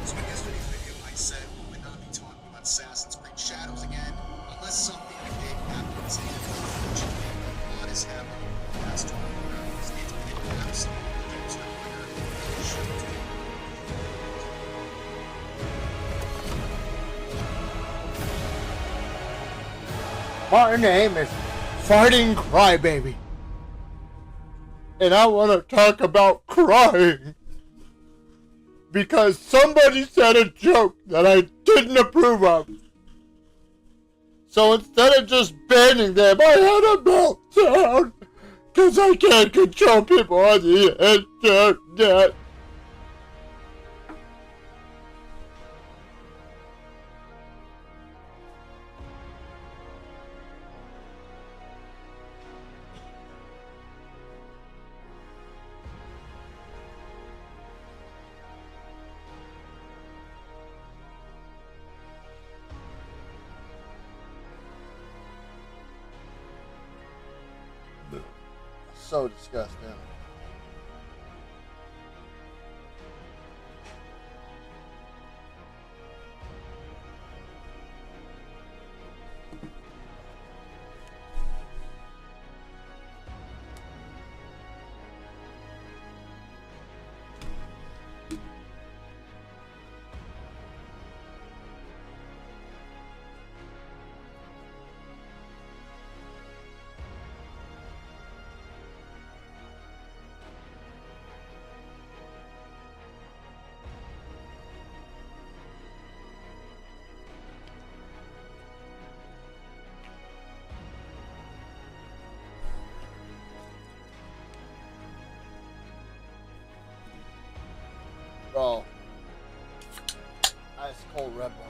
So in yesterday's video, I said we would not be talking about Assassin's Creed Shadows again, unless something big happens, and unfortunately, a lot has happened in the past 24 hours. It's been an absolute game-changer. It should be. My name is Fighting Crybaby, and I want to talk about crying because somebody said a joke that I didn't approve of. So instead of just banning them, I had a meltdown because I can't control people on the internet. So disgusting. Bro, ice cold Red Bull.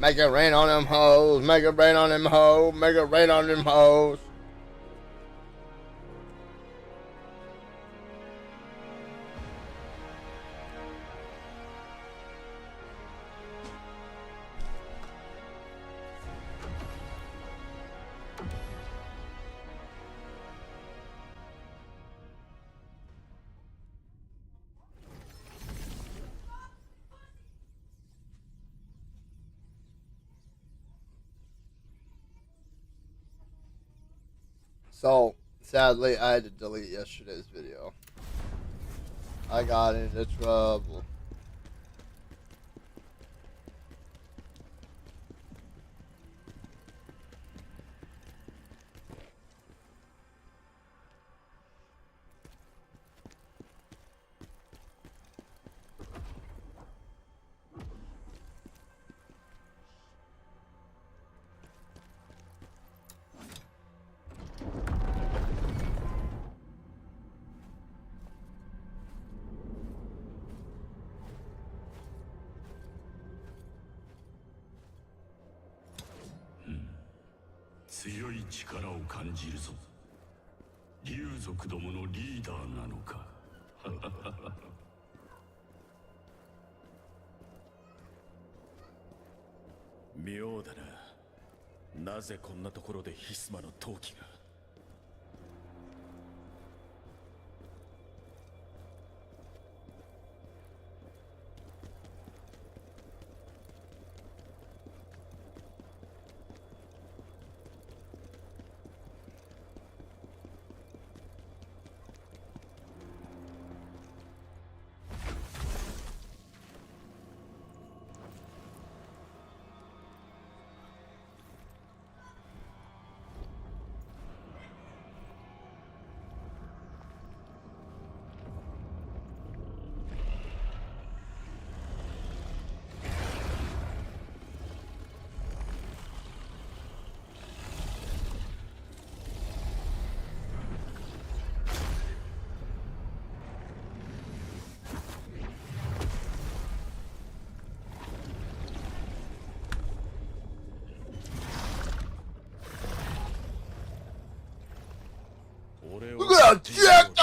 Make it rain on them hoes, make it rain on them hoes, make it rain on them hoes. So, sadly, I had to delete yesterday's video. I got into trouble.妙だな。なぜこんなところでヒスマの闘気が。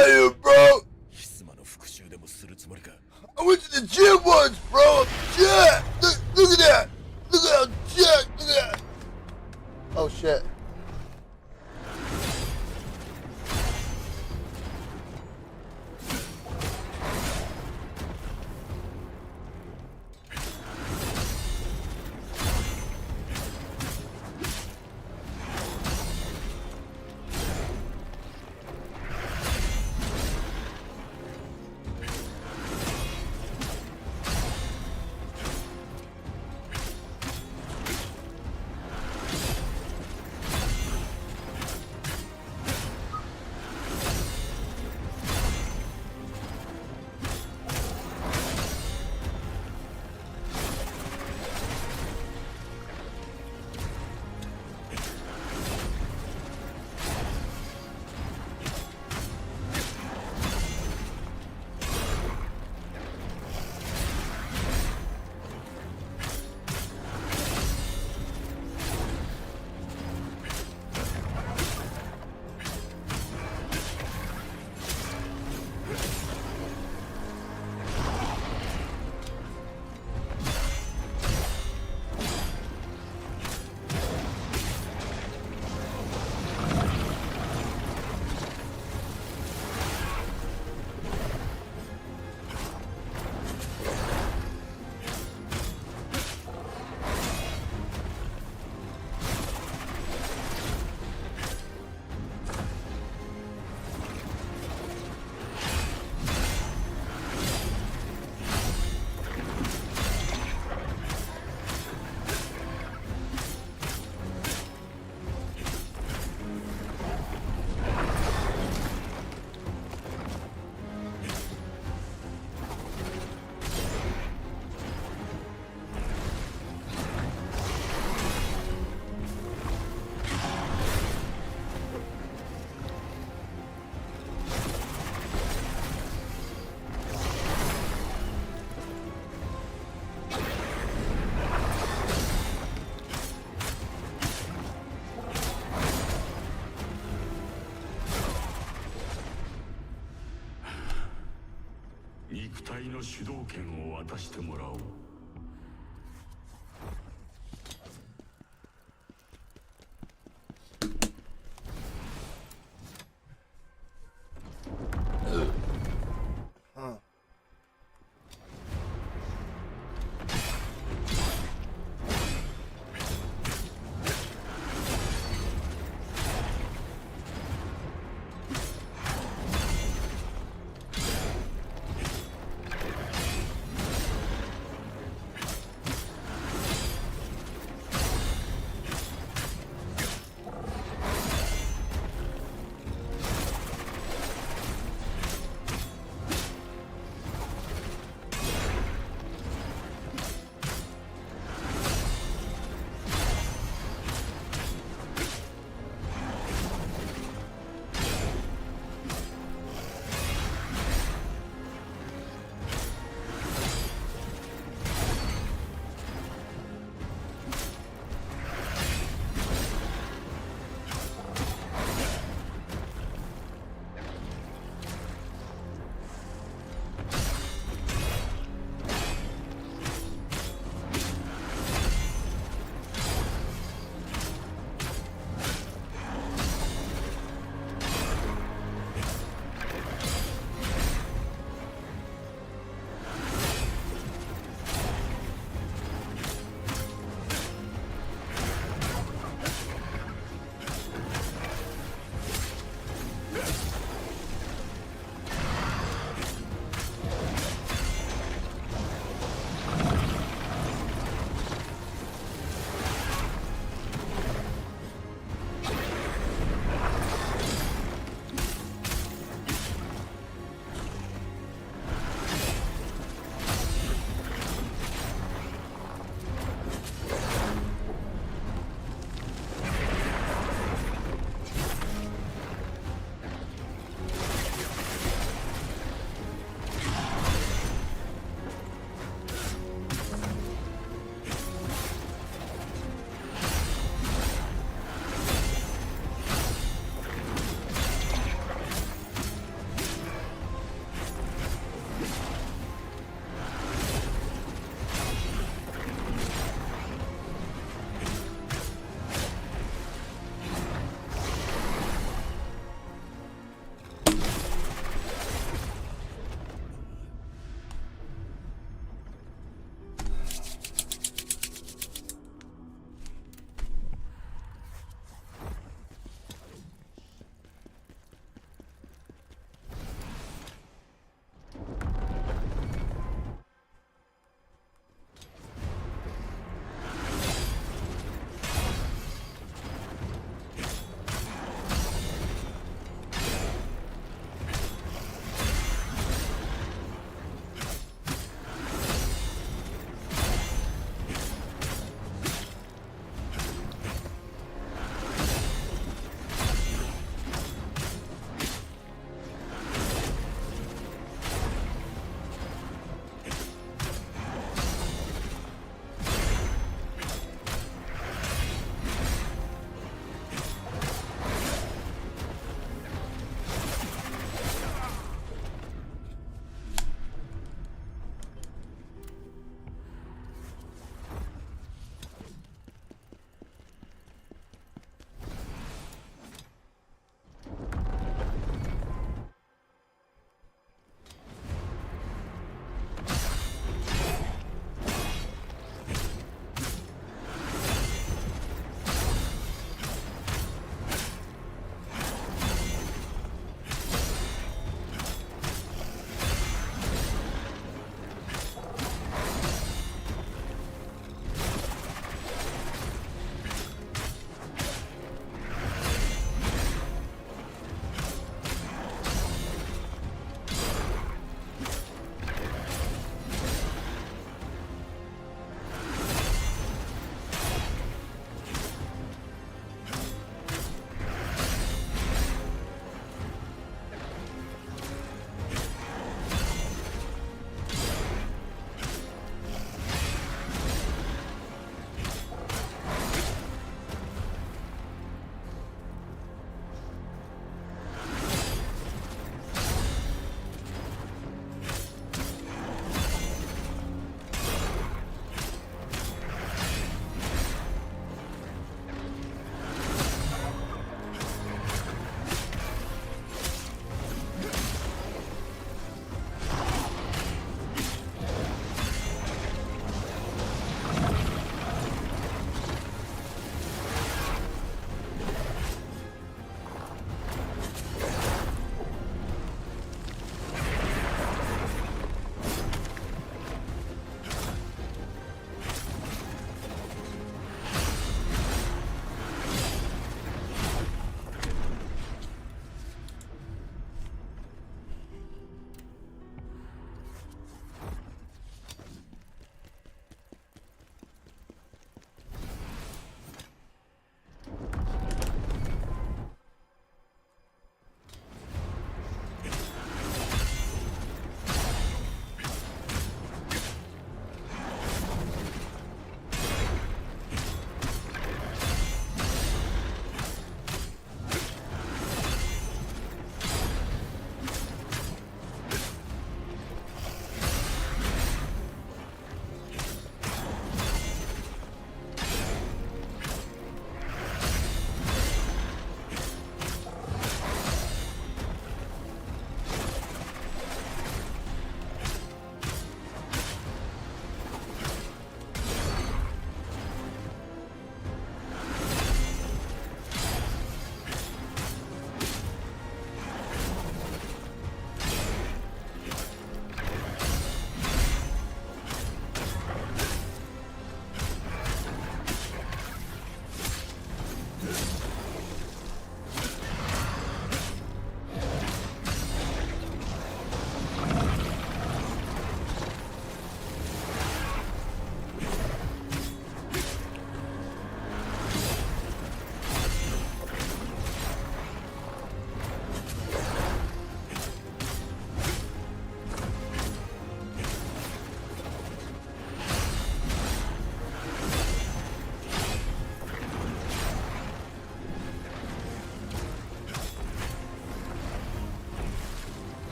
out of here, bro. ヒスマの復讐でもするつもりか。 I went to the gym once, bro. I'm jacked. Look at that. Look at how jacked. Look at that. Oh shit.隊の主導権を渡してもらおう。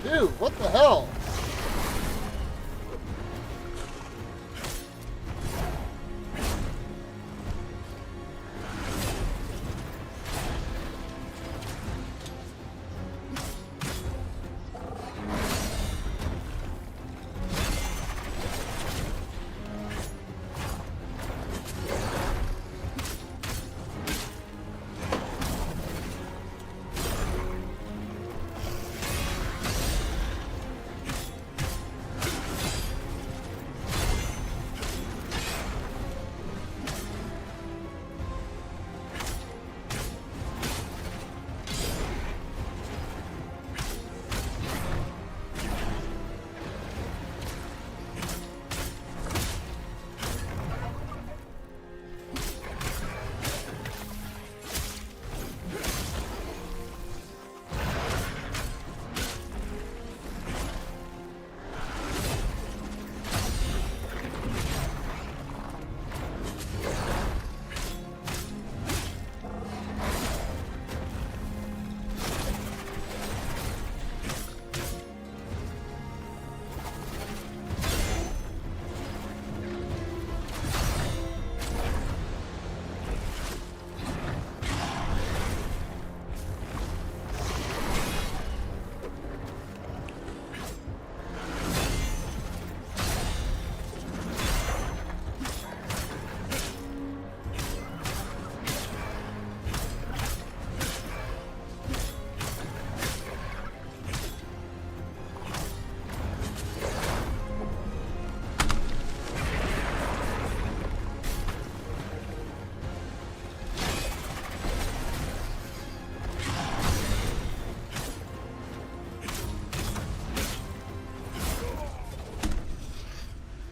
Dude, what the hell?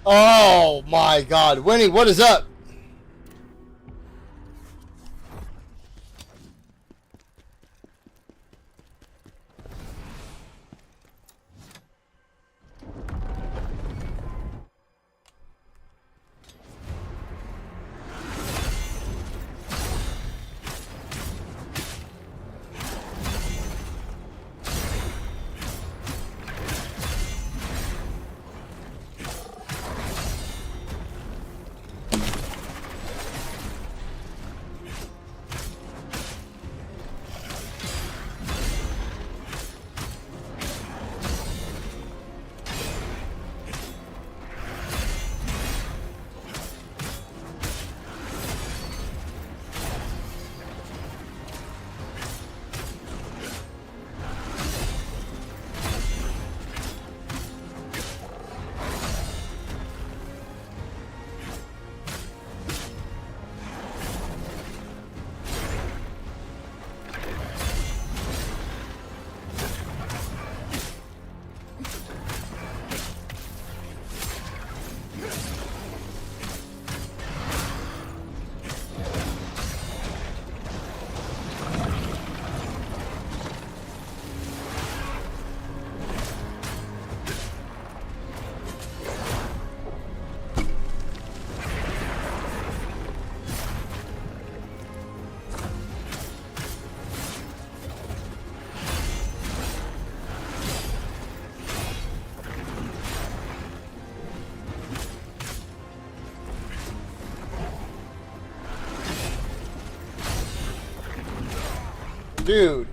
Oh my god. Winnie, what is up? Dude.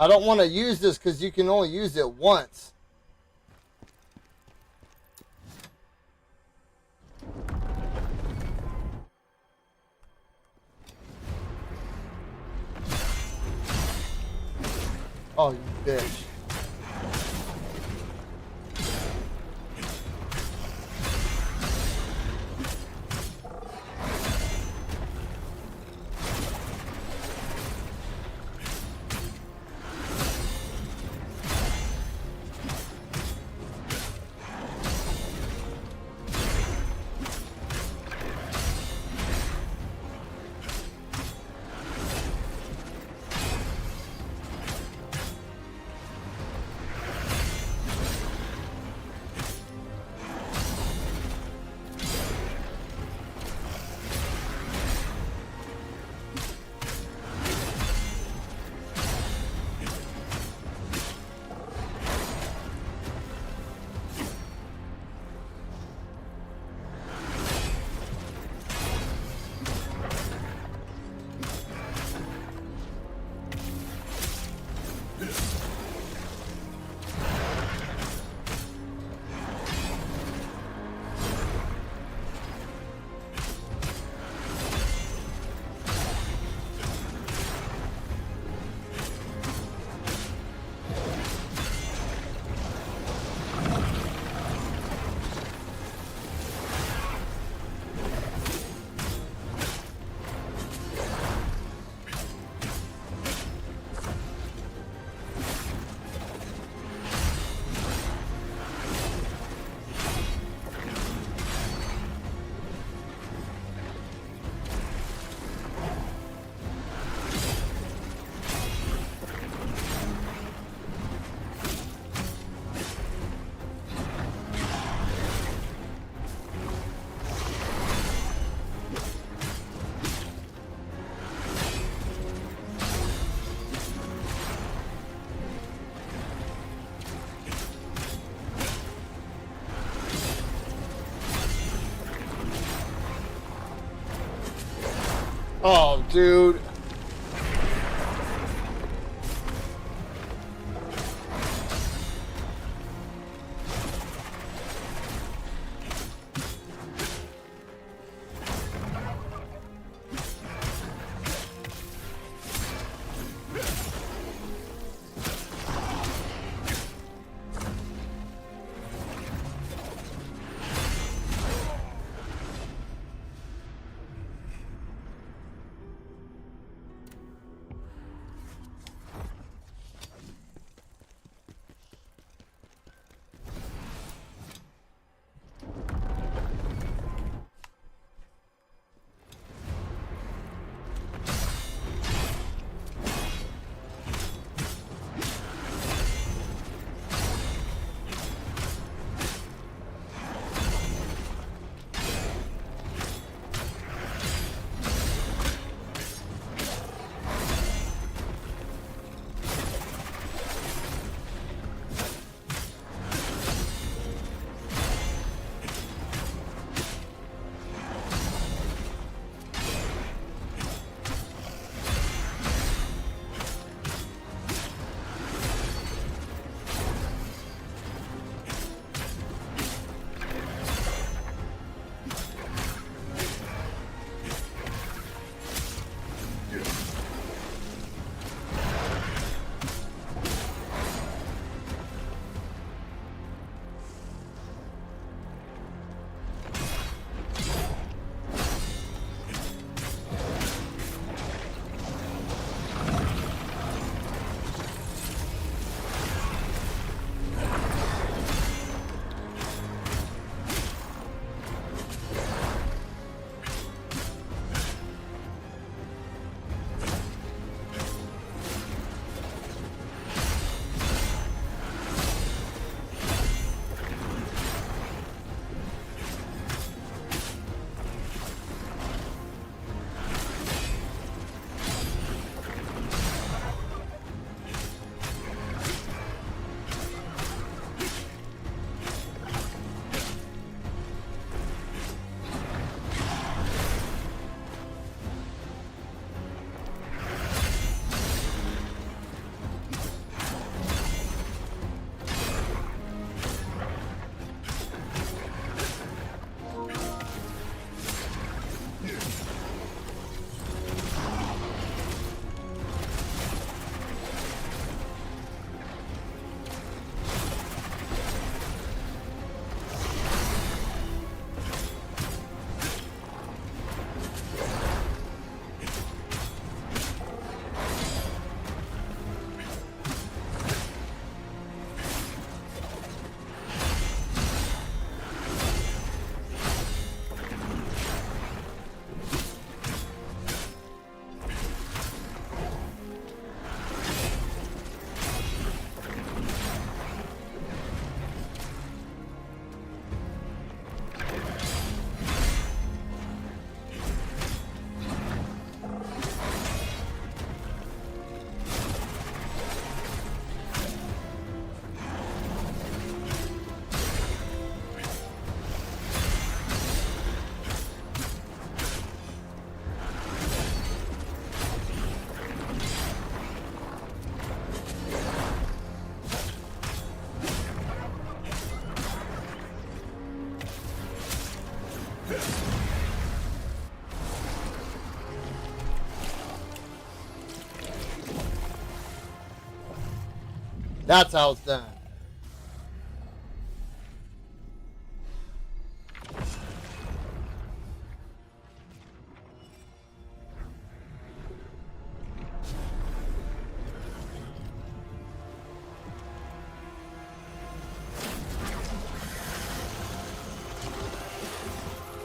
I don't want to use this because you can only use it once. Oh, you bitch. Oh, dude. That's how it's done.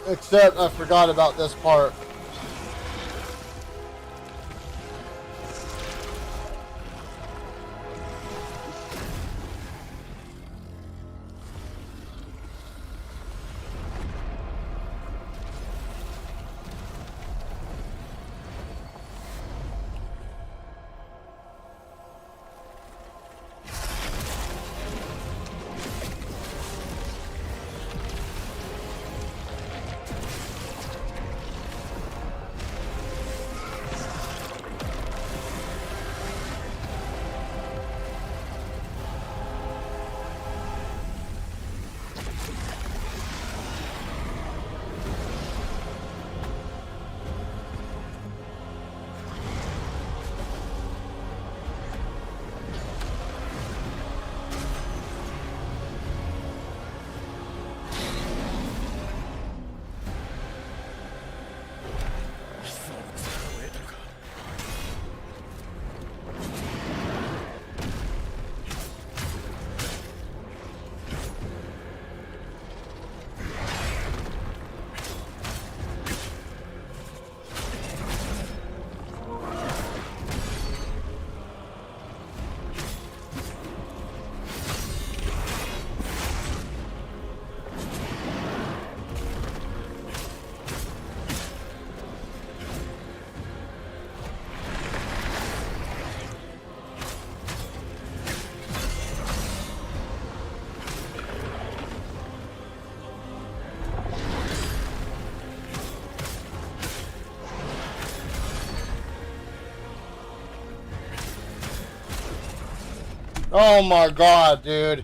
Except I forgot about this part. Oh my god, dude.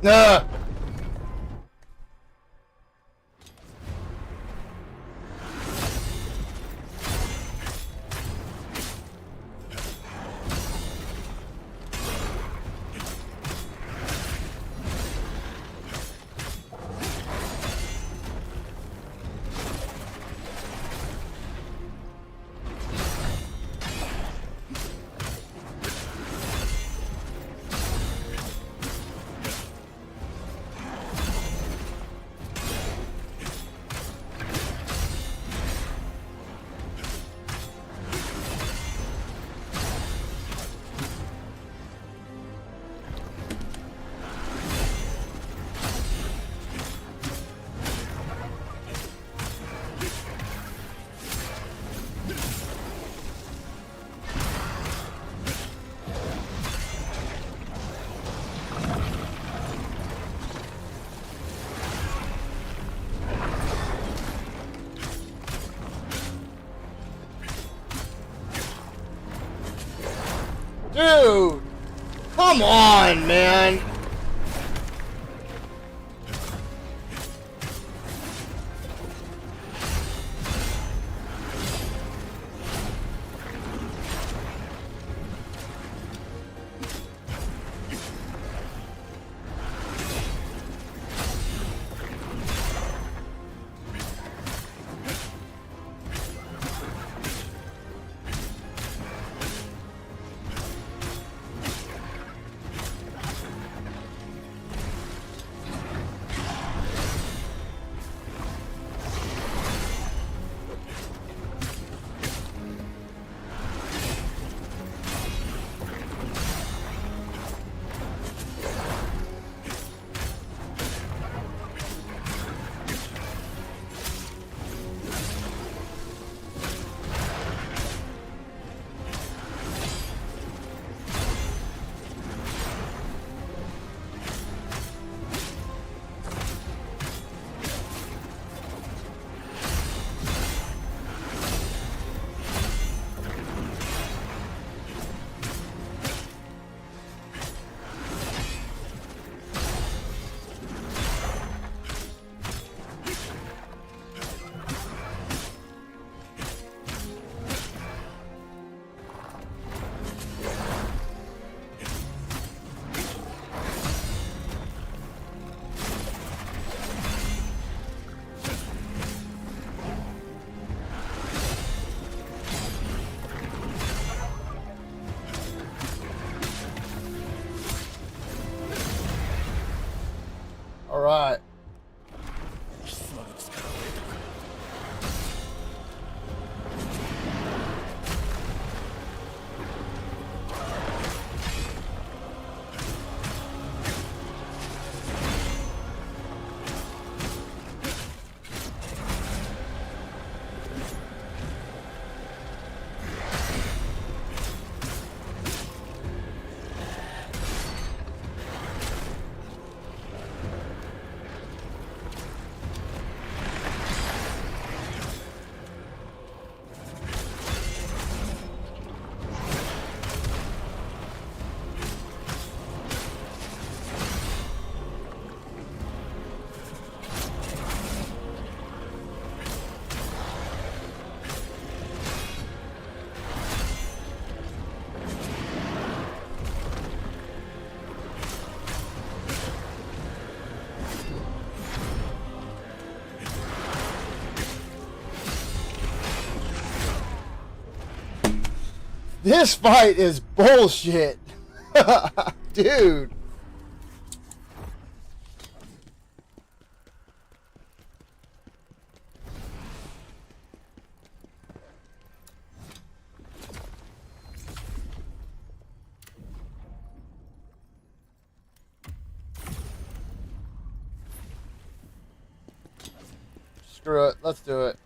Nah. Dude! Come on, man! Alright. This fight is bullshit. Dude. Screw it. Let's do it.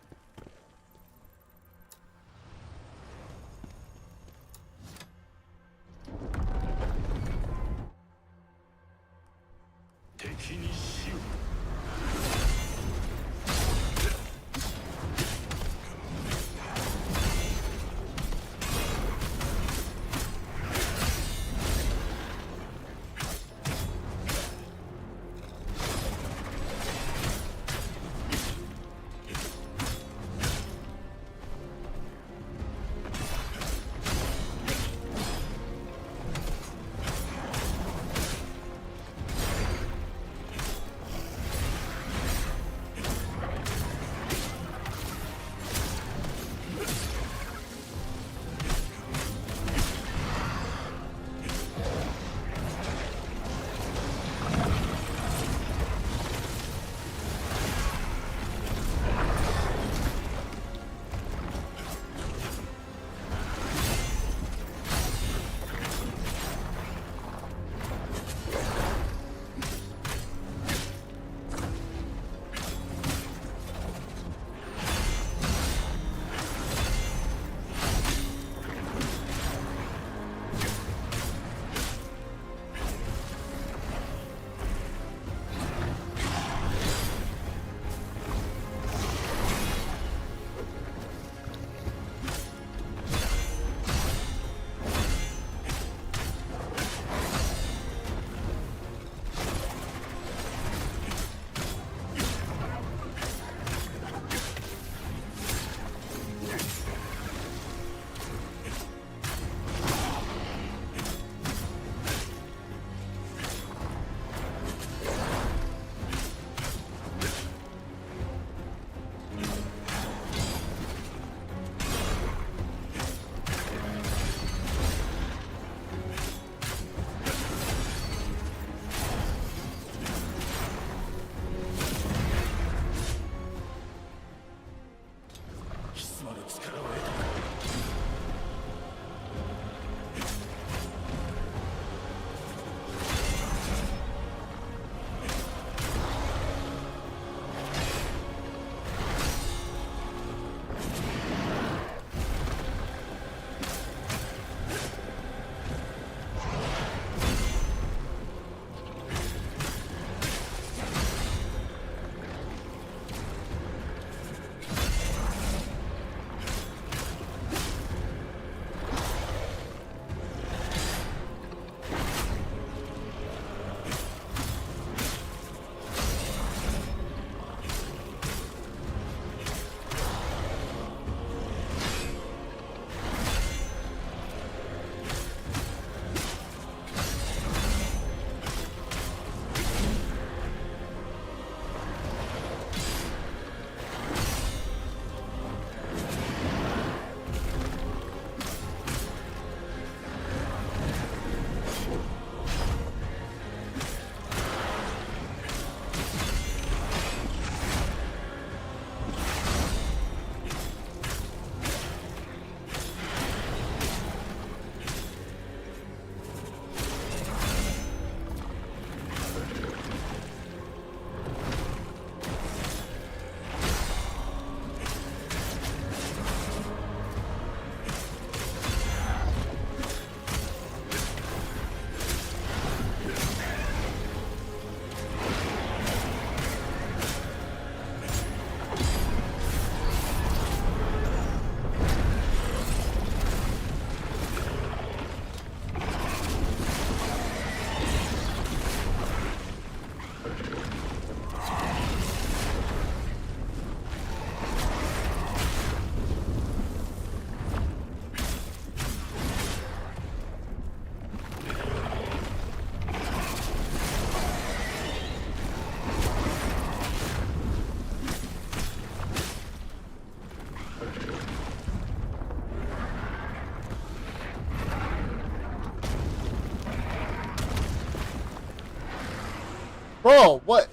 Bro, what?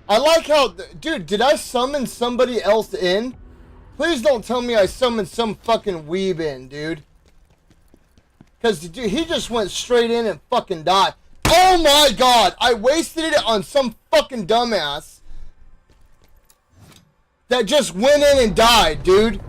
I like how... Dude, did I summon somebody else in? Please don't tell me I summoned some fucking weeb in, dude. Because, dude, he just went straight in and fucking died. Oh my god! I wasted it on some fucking dumbass that just went in and died, dude.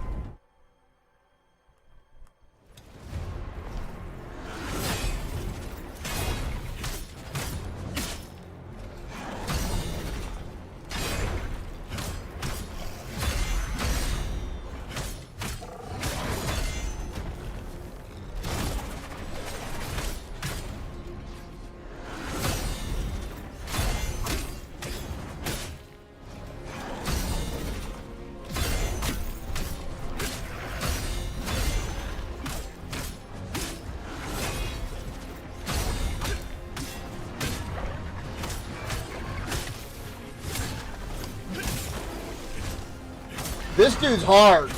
This dude's hard.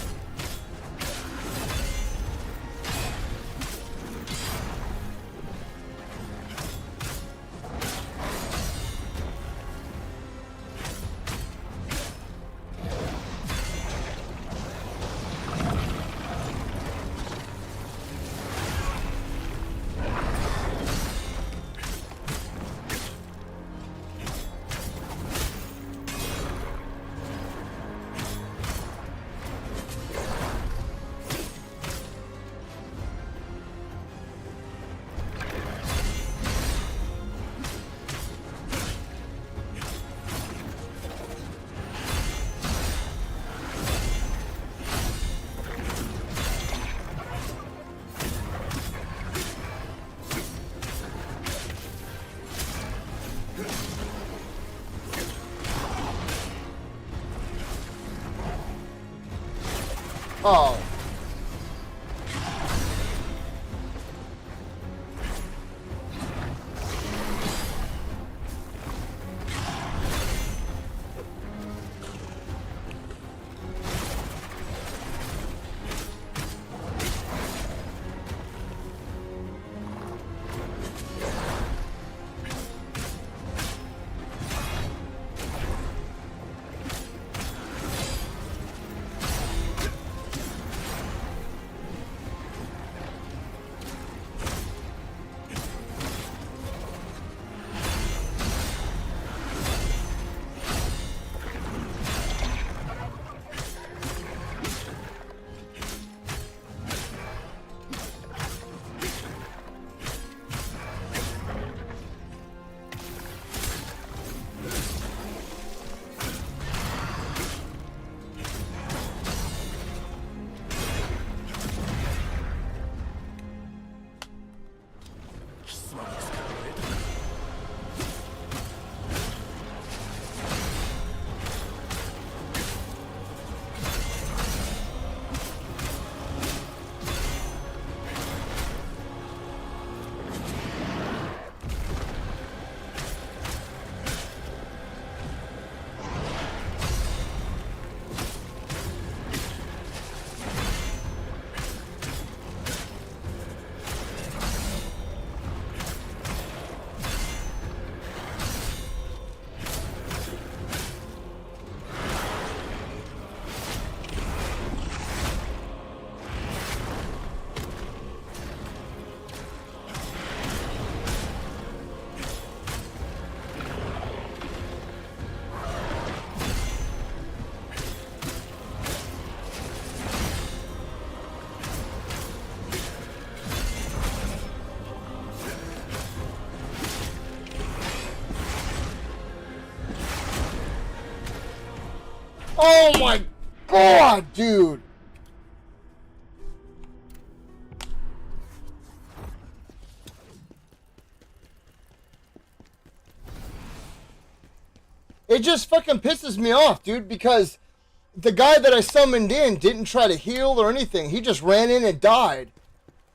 Oh. Oh my god, dude! It just fucking pisses me off, dude, because the guy that I summoned in didn't try to heal or anything. He just ran in and died.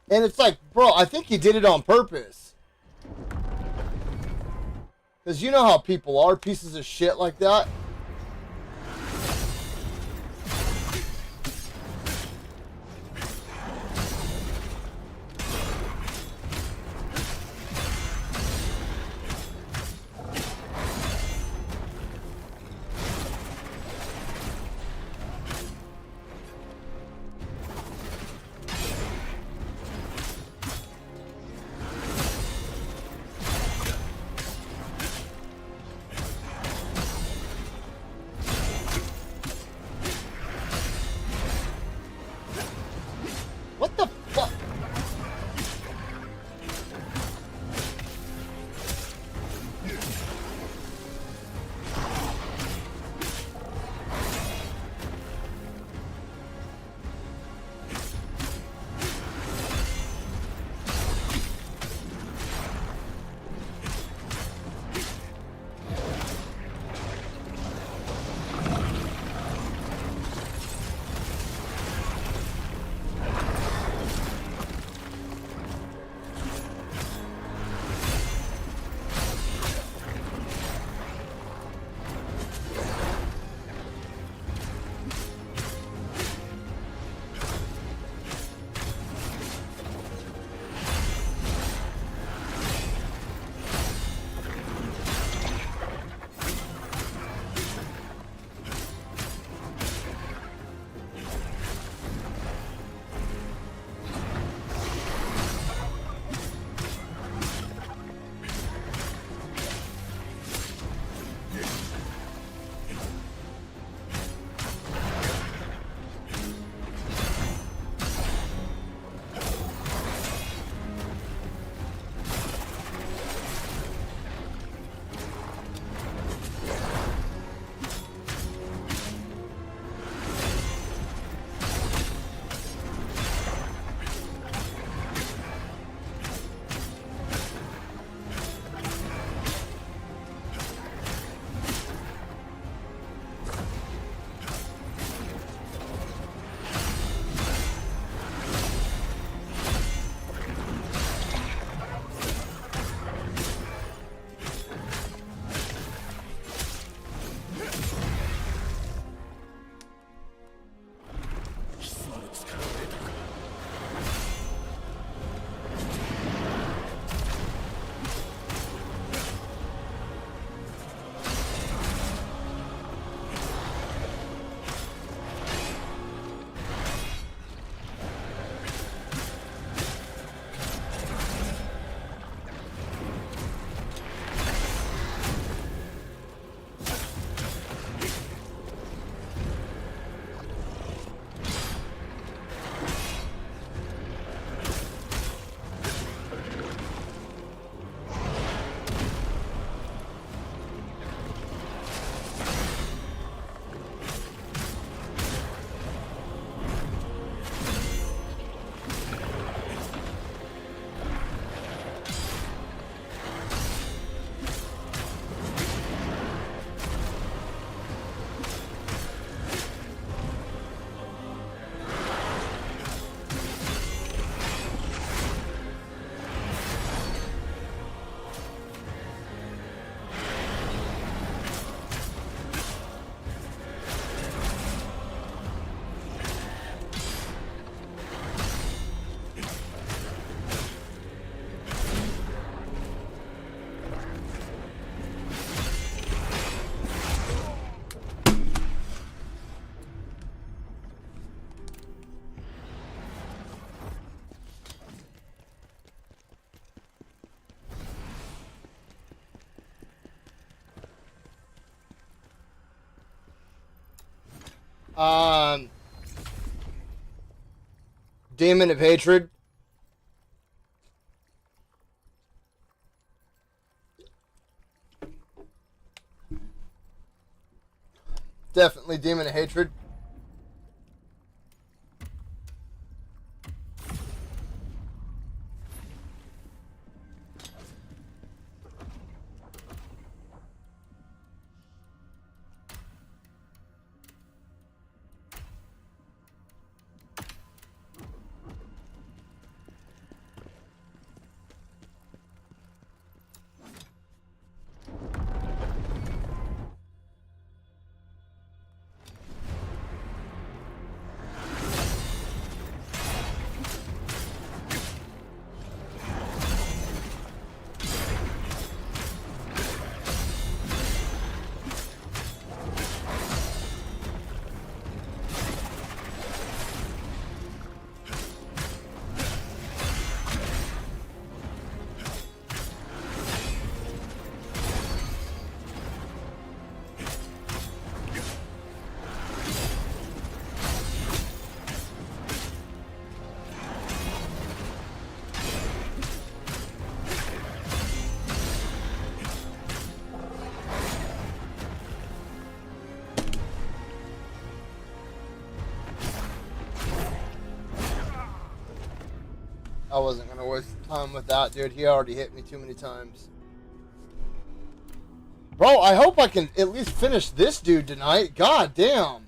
And it's like, bro, I think he did it on purpose. Because you know how people are, pieces of shit like that. Demon of Hatred. Definitely Demon of Hatred. I wasn't gonna waste time with that, dude. He already hit me too many times. Bro, I hope I can at least finish this dude tonight. God damn.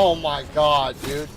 Oh my god, dude.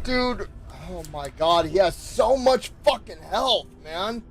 dude, oh my god, he has so much fucking health, man.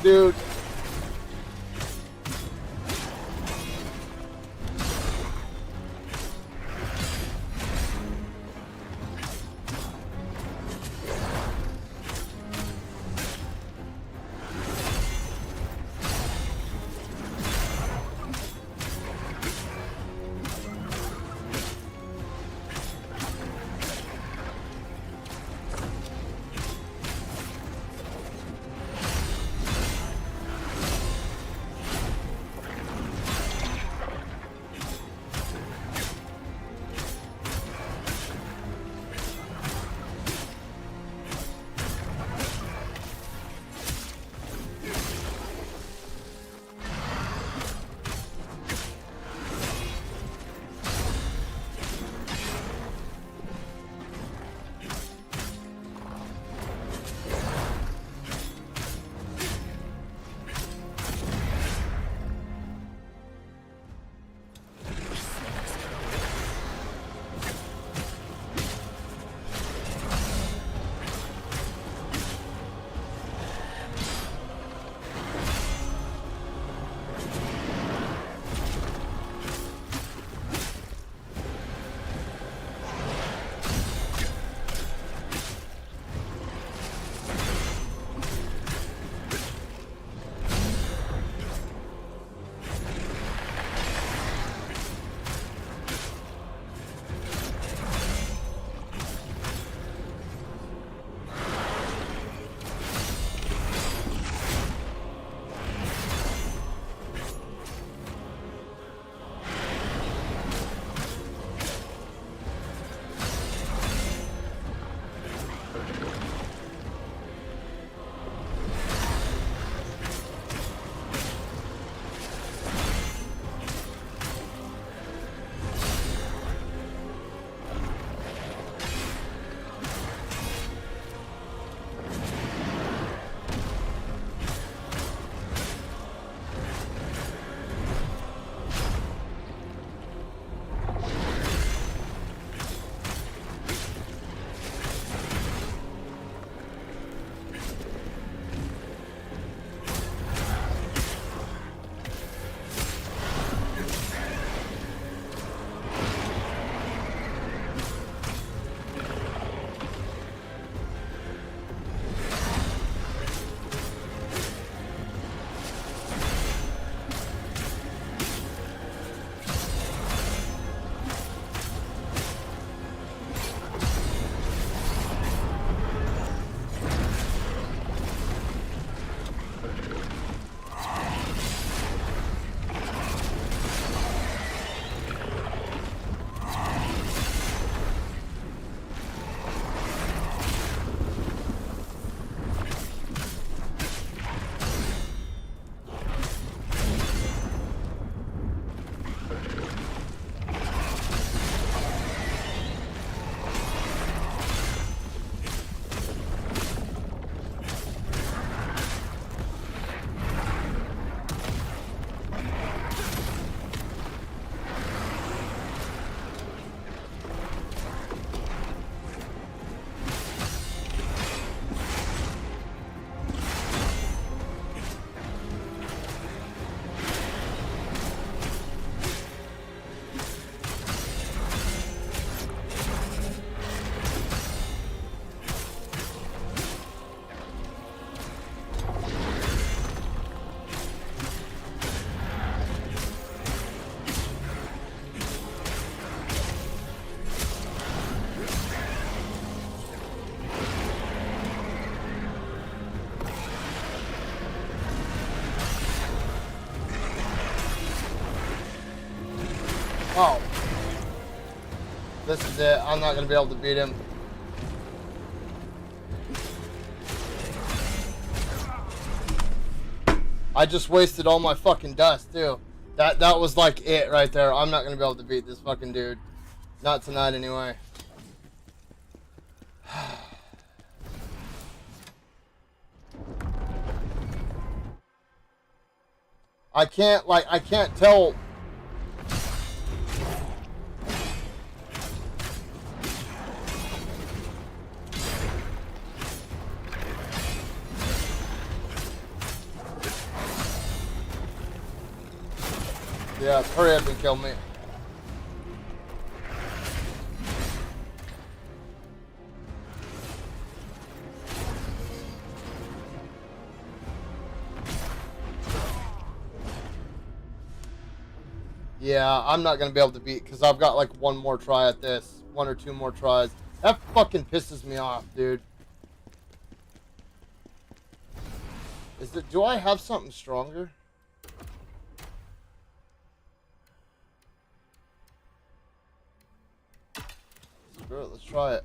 Dude. Oh. This is it. I'm not going to be able to beat him. I just wasted all my fucking dust, too. That was like it right there. I'm not going to be able to beat this fucking dude. Not tonight, anyway. I can't tell. Yeah, hurry up and kill me. Yeah, I'm not going to be able to beat, because I've got like one more try at this. 1 or 2 more tries. That fucking pisses me off, dude. Do I have something stronger? Screw it, let's try it.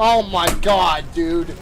Oh my god, dude.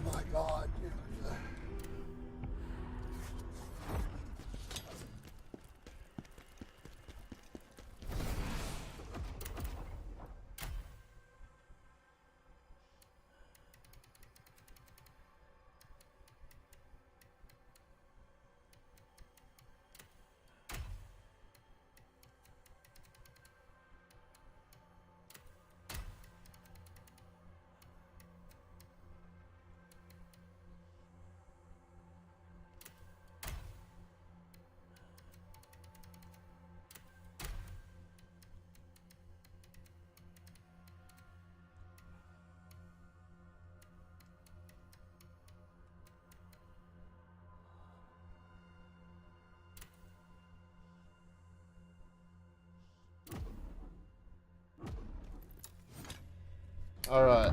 my god, dude. All right.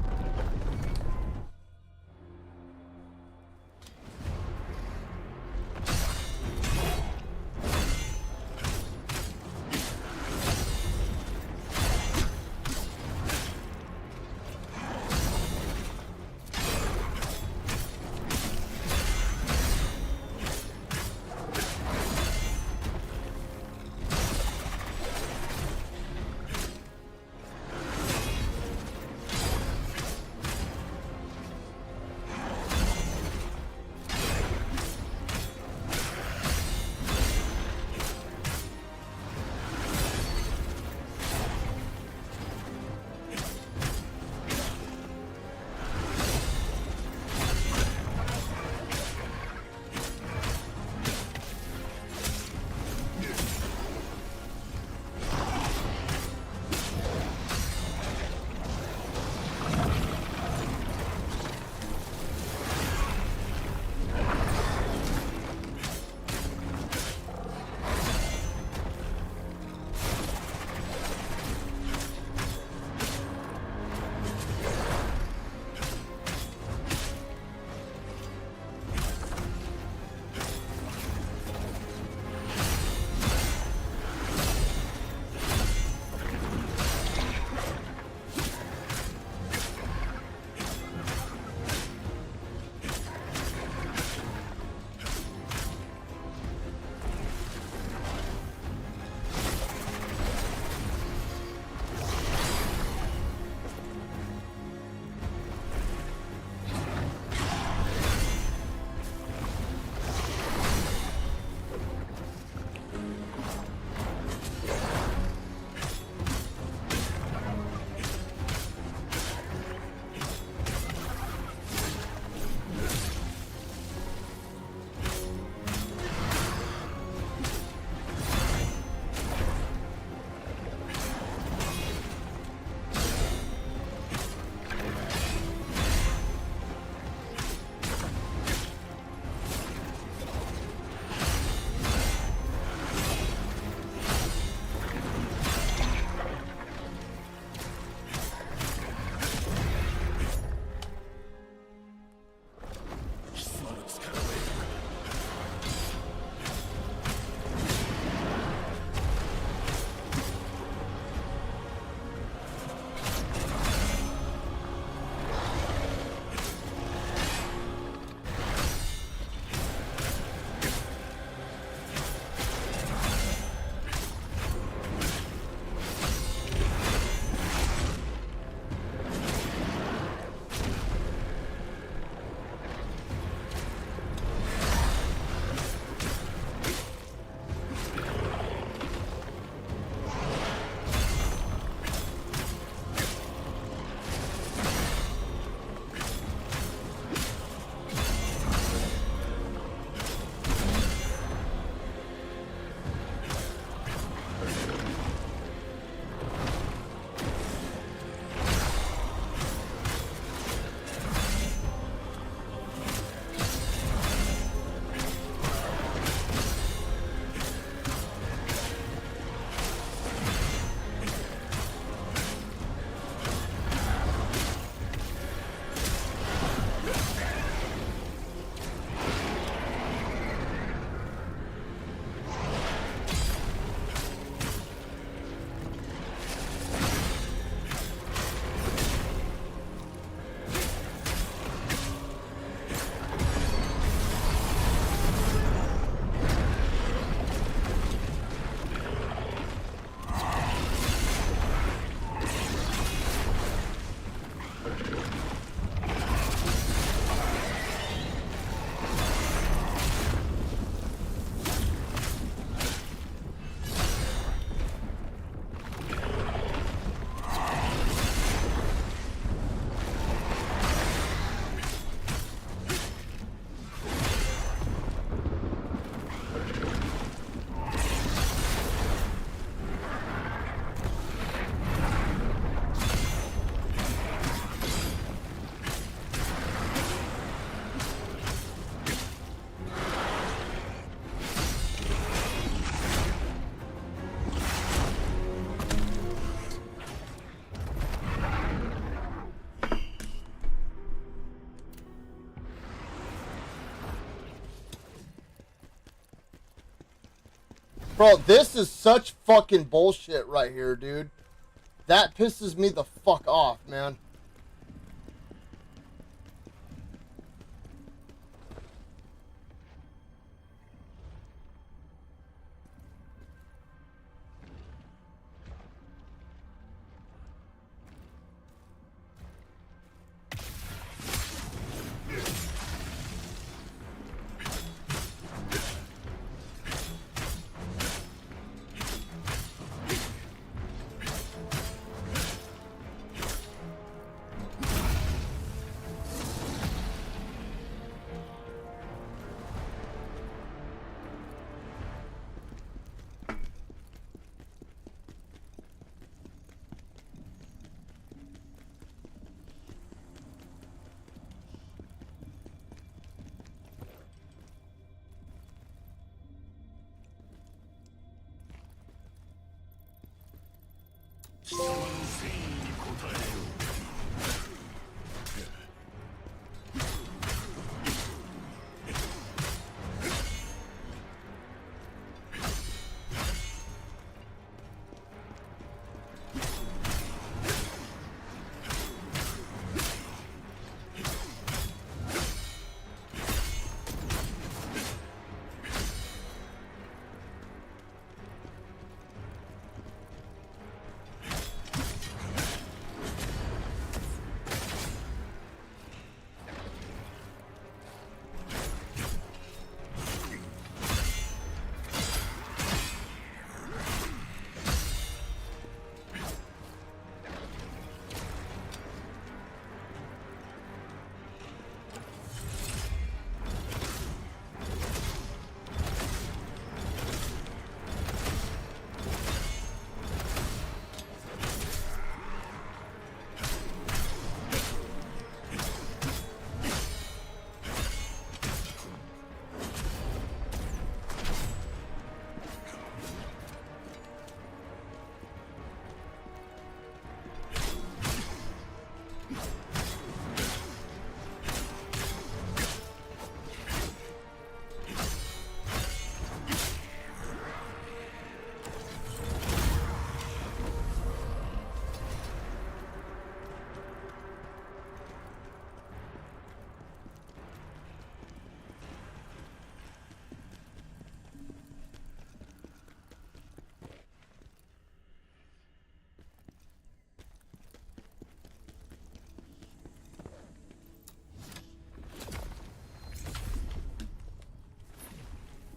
Bro, this is such fucking bullshit right here, dude. That pisses me the fuck off, man.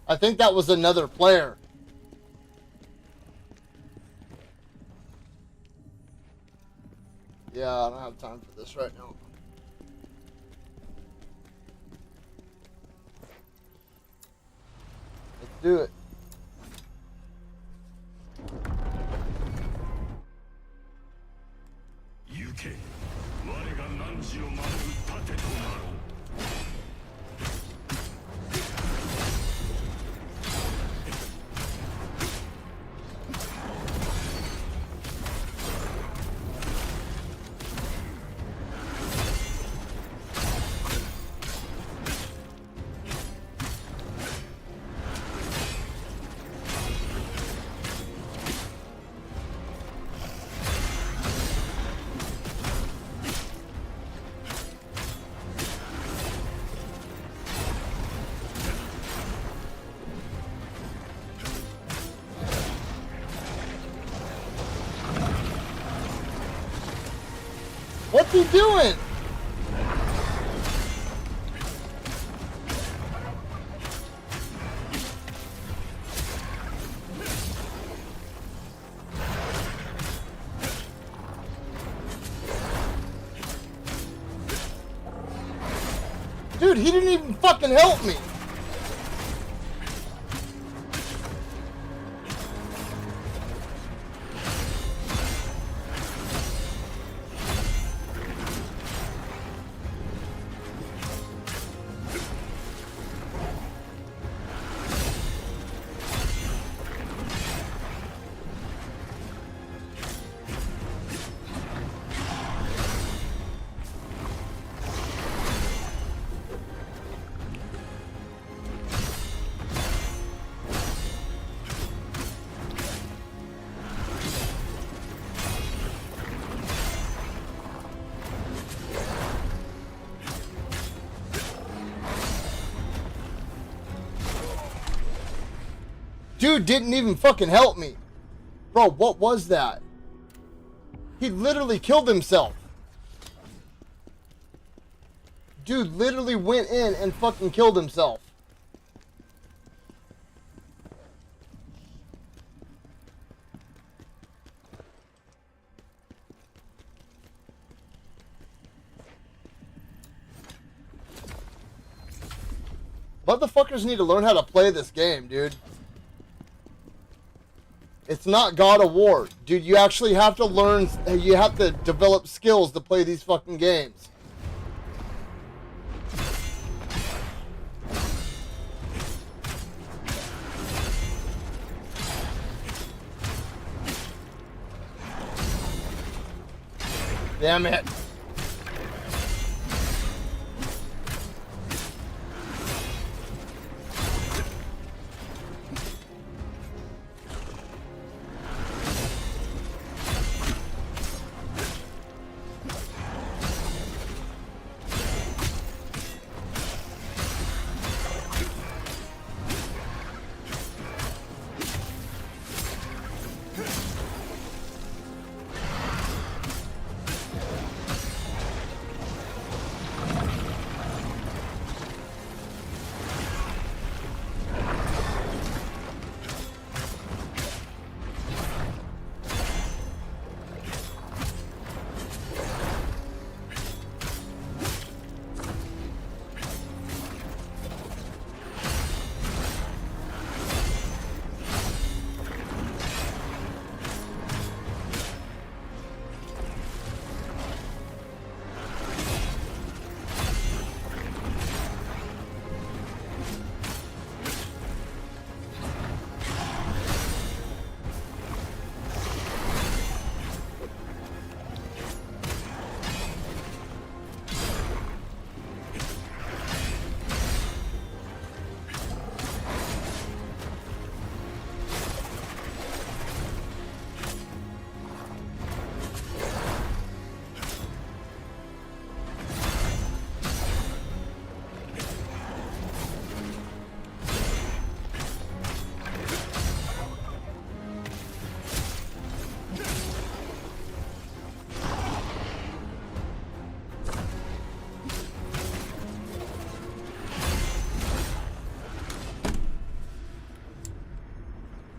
I think that was another player. Yeah, I don't have time for this right now. Let's do it. What's he doing? Dude, he didn't even fucking help me. dude didn't even fucking help me. Bro, what was that? He literally killed himself. Dude literally went in and fucking killed himself. Motherfuckers need to learn how to play this game, dude. It's not God of War. Dude, you actually have to learn, you have to develop skills to play these fucking games. Damn it.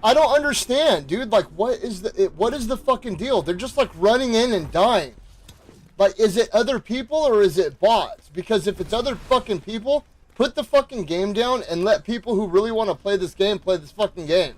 I don't understand, dude. Like, what is the fucking deal? They're just like running in and dying. Like, is it other people or is it bots? Because if it's other fucking people, put the fucking game down and let people who really want to play this game play this fucking game.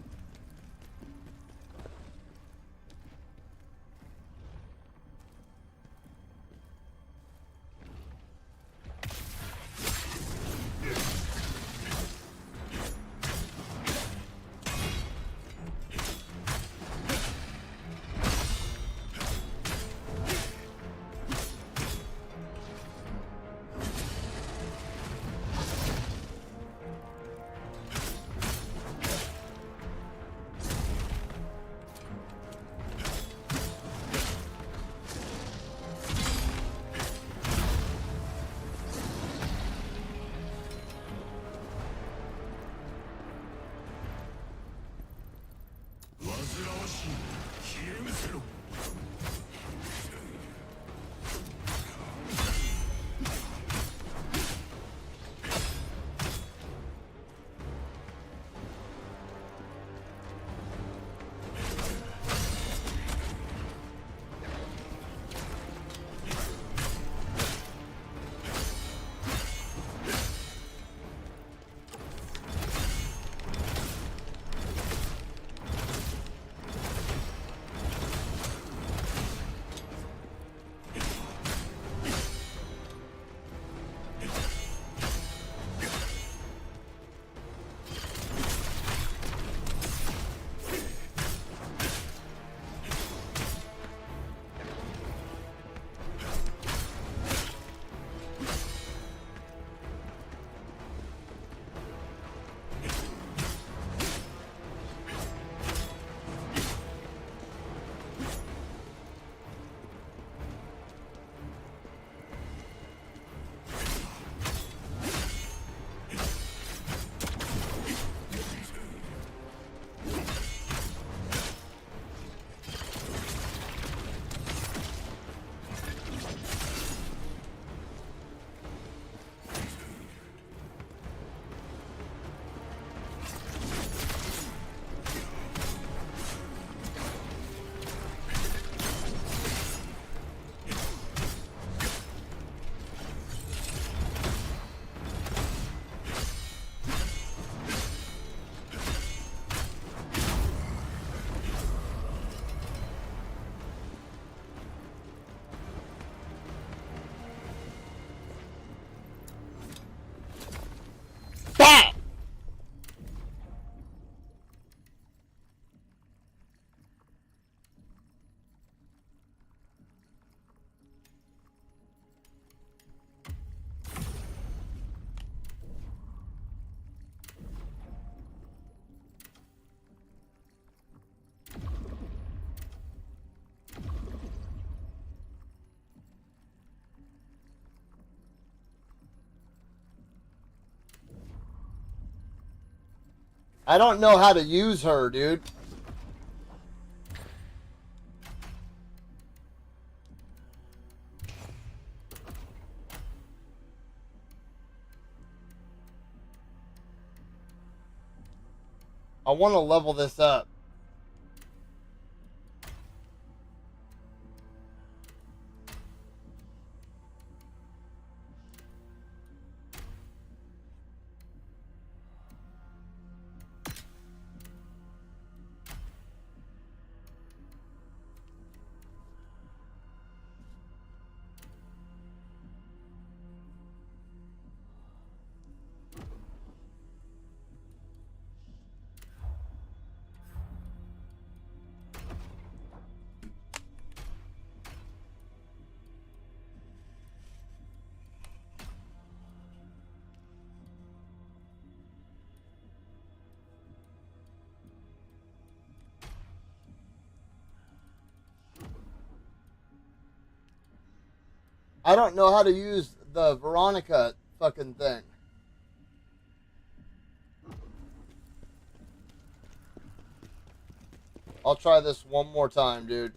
Bah! I don't know how to use her, dude. I want to level this up. I don't know how to use the Veronica fucking thing. I'll try this one more time, dude.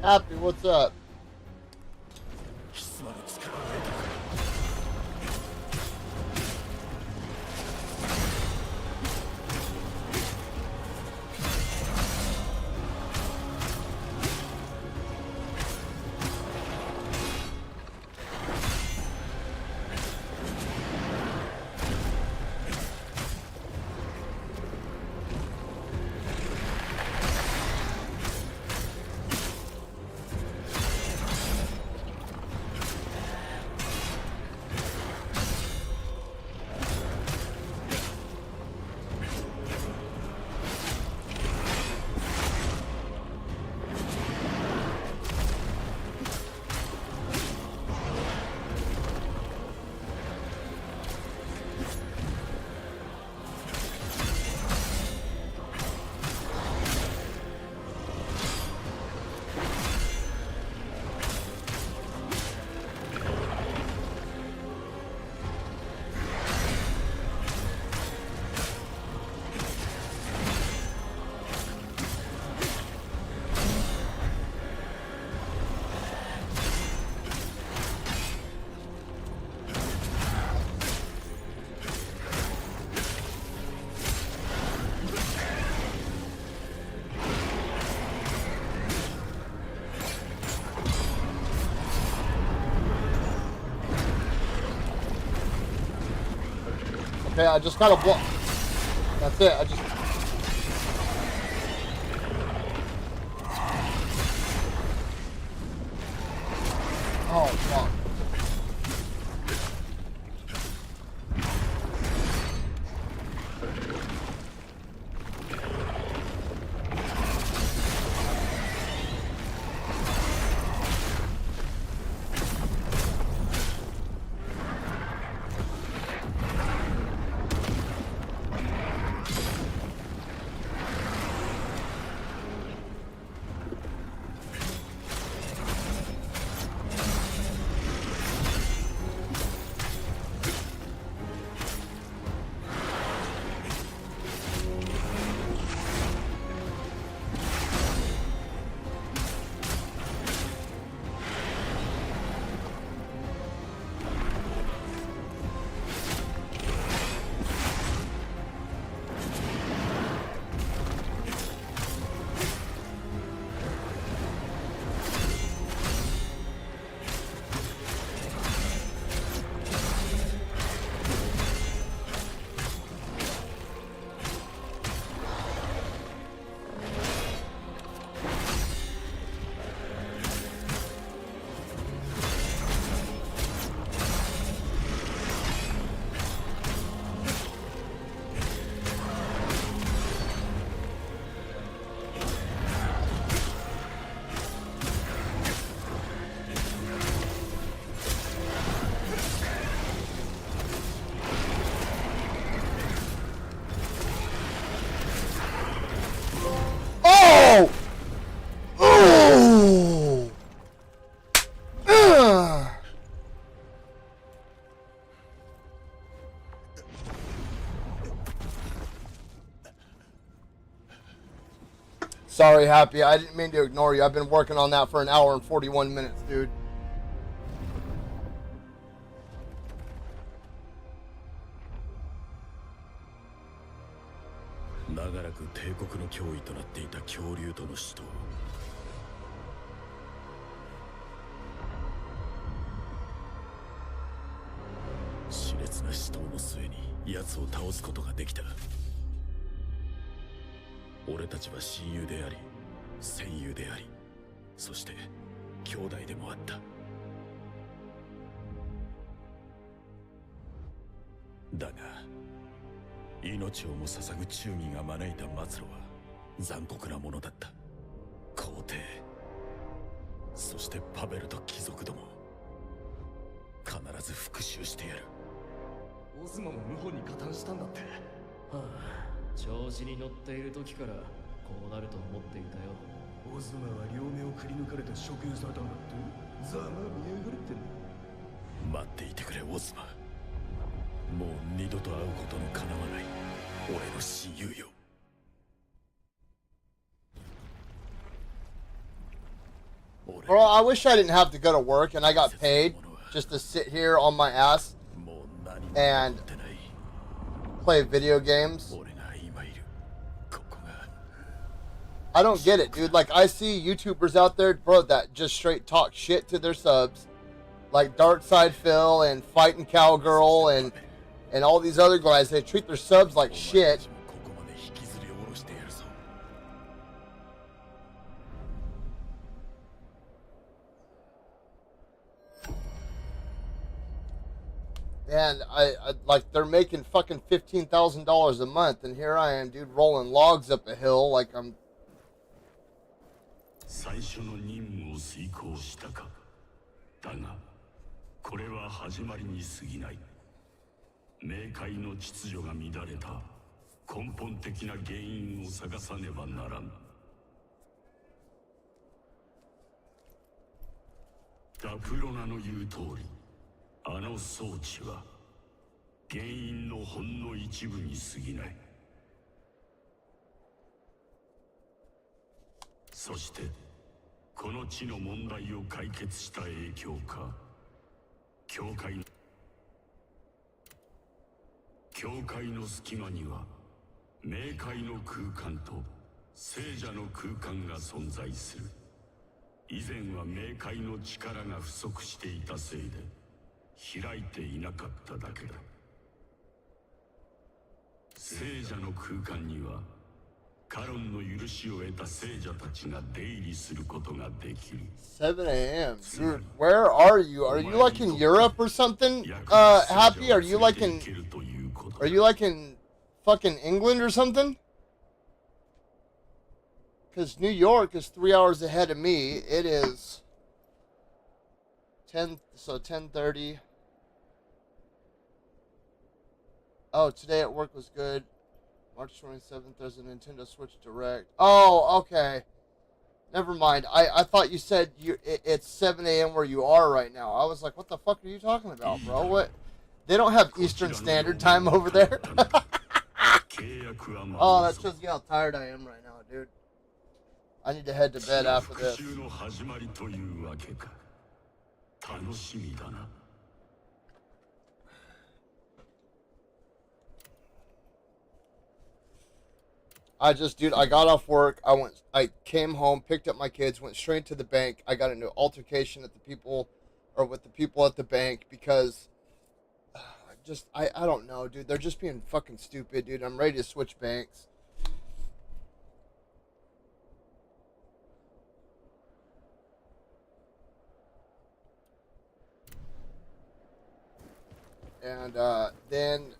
Happy, what's up? Okay, I just gotta block. That's it. I just. Oh fuck. Oh! Oh! Sorry, Happy. I didn't mean to ignore you. I've been working on that for an hour and 41 minutes, dude. Bro, I wish I didn't have to go to work and I got paid just to sit here on my ass and play video games. I don't get it, dude. Like, I see YouTubers out there, bro, that just straight talk shit to their subs. Like Darkside Phil and Fighting Cowgirl and all these other guys. They treat their subs like shit. And I like, they're making fucking $15,000 a month, and here I am, dude, rolling logs up a hill like I'm. 最初の任務を遂行したか。だが、これは始まりに過ぎない。冥界の秩序が乱れた根本的な原因を探さねばならん。ダプロナの言う通り、あの装置は原因のほんの一部に過ぎない。そしてこの地の問題を解決した影響か、教会の隙間には冥界の空間と聖者の空間が存在する。以前は冥界の力が不足していたせいで開いていなかっただけだ。聖者の空間にはカロンの許しを得た聖者たちが出入りすることができる。7 a.m. Dude, where are you? Are you like in Europe or something? Happy? Are you like in fucking England or something? Because New York is 3 hours ahead of me. It is 10:30. Oh, today at work was good. March 27th, there's a Nintendo Switch Direct. Oh, okay. Never mind. I thought you said it's 7 a.m. where you are right now. I was like, what the fuck are you talking about, bro? What? They don't have Eastern Standard Time over there? Oh, that shows you how tired I am right now, dude. I need to head to bed after this. Dude, I got off work. I came home, picked up my kids, went straight to the bank. I got into an altercation with the people at the bank because I don't know, dude. They're just being fucking stupid, dude. I'm ready to switch banks. And then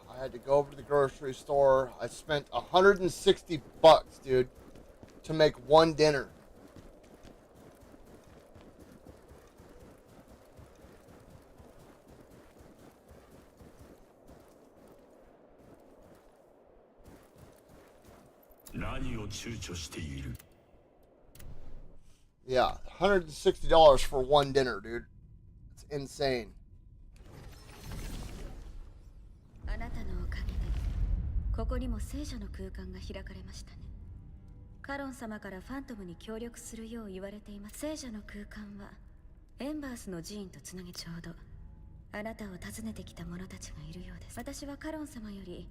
I had to go over to the grocery store. I spent $160, dude, to make one dinner. Yeah, $160 for one dinner, dude. It's insane. あなたのおかげでここにも聖書の空間が開かれましたね。カロン様からファントムに協力するよう言われています。聖書の空間はエンバースの寺院とつなげちょうどあなたを訪ねてきた者たちがいるようです。私はカロン様より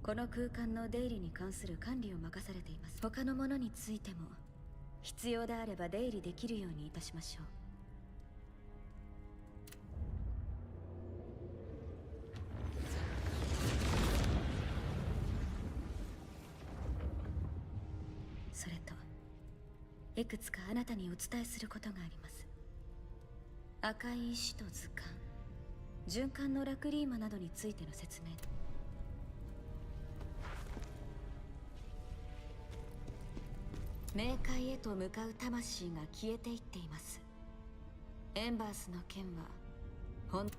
この空間の出入りに関する管理を任されています。他の者についても必要であれば出入りできるようにいたしましょう。それといくつかあなたにお伝えすることがあります。赤い石と図鑑、循環のラクリーマなどについての説明。冥界へと向かう魂が消えていっています。エンバースの件は本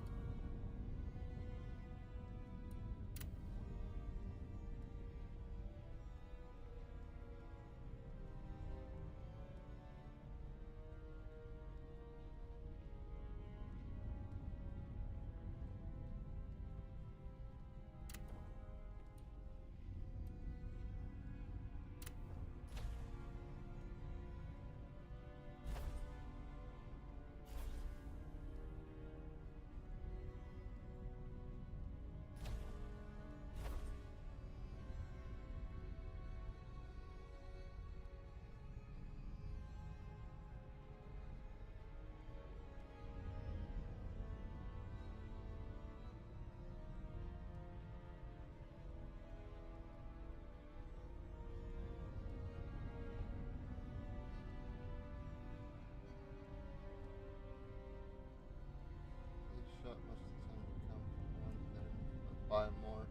Buy more.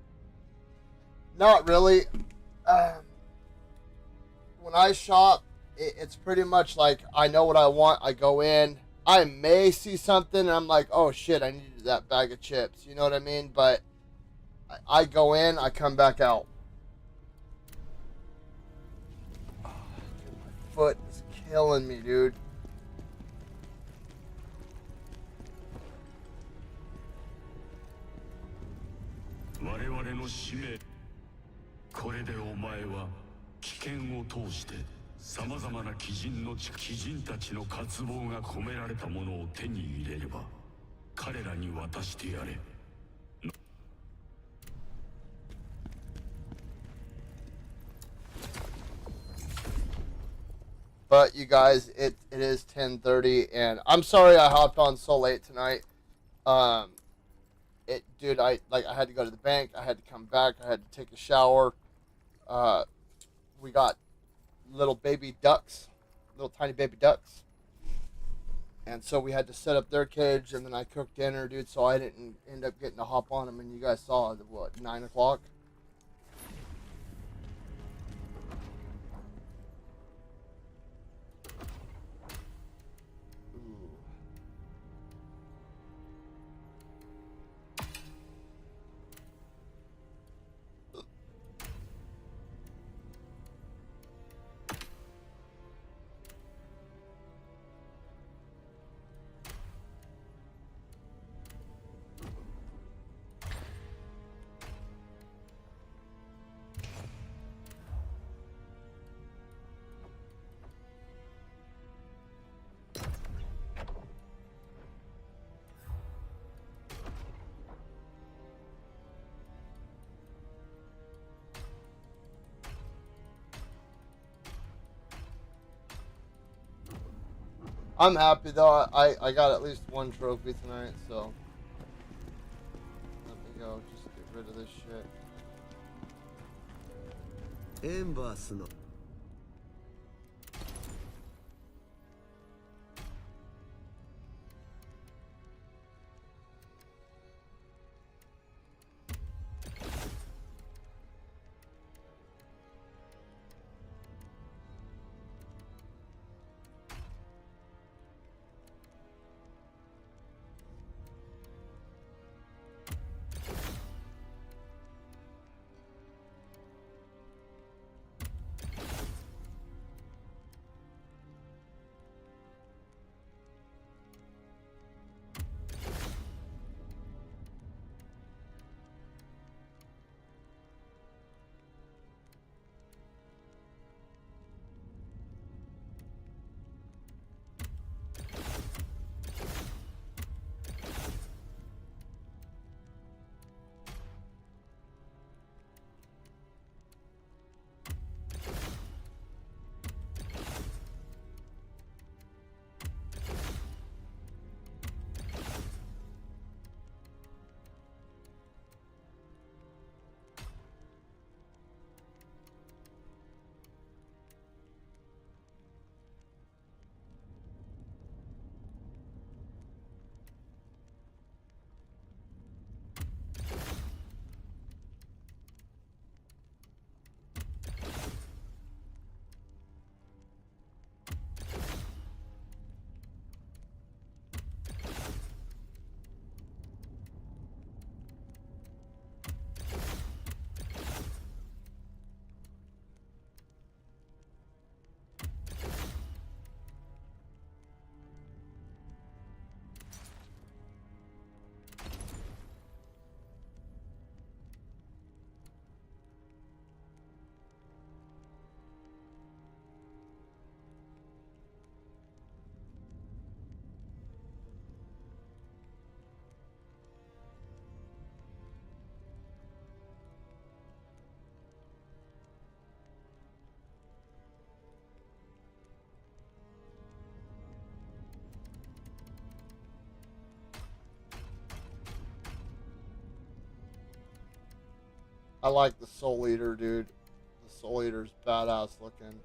Not really. When I shop, it's pretty much like I know what I want. I go in. I may see something and I'm like, oh shit, I needed that bag of chips. You know what I mean? But I go in, I come back out. Oh, dude, my foot is killing me, dude. But you guys, it is 10:30, and I'm sorry I hopped on so late tonight. dude, I had to go to the bank. I had to come back. I had to take a shower. We got little baby ducks, little tiny baby ducks. And so we had to set up their cage, and then I cooked dinner, dude, so I didn't end up getting to hop on them. And you guys saw, what, 9 o'clock? I'm happy though. I got at least 1 trophy tonight, so let me go just get rid of this shit. エンバースの I like the Soul Eater, dude. The Soul Eater's badass looking.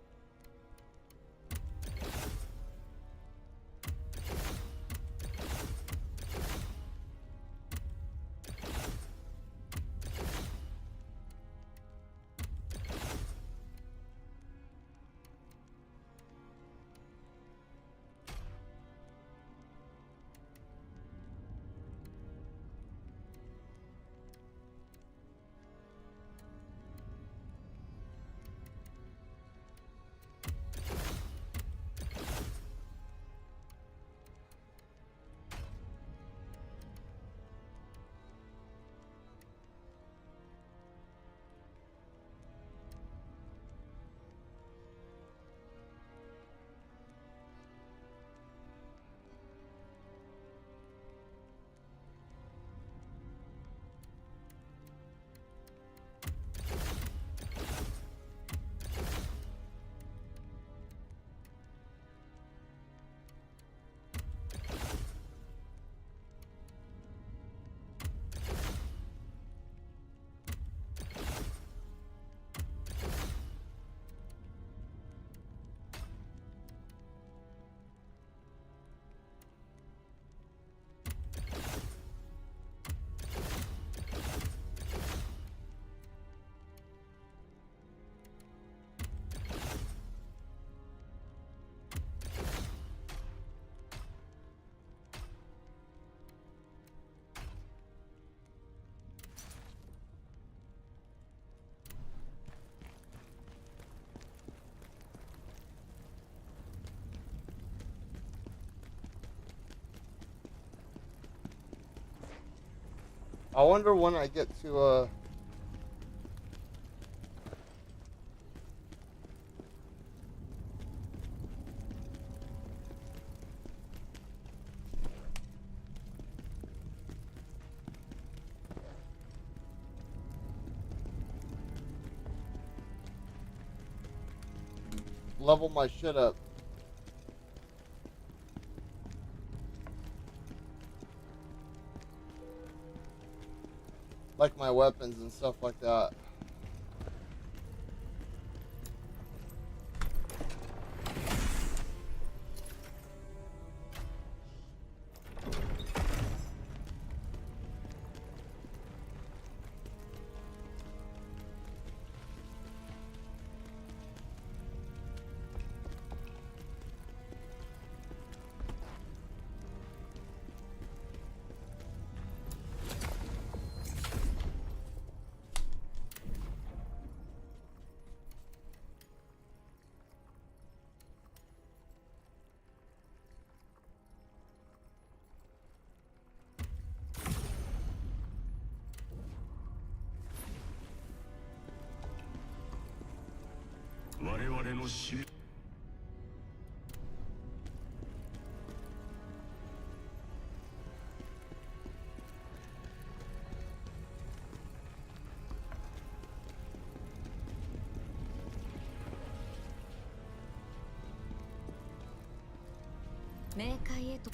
I wonder when I get to, level my shit up. Like my weapons and stuff like that.我々の使命冥界へと。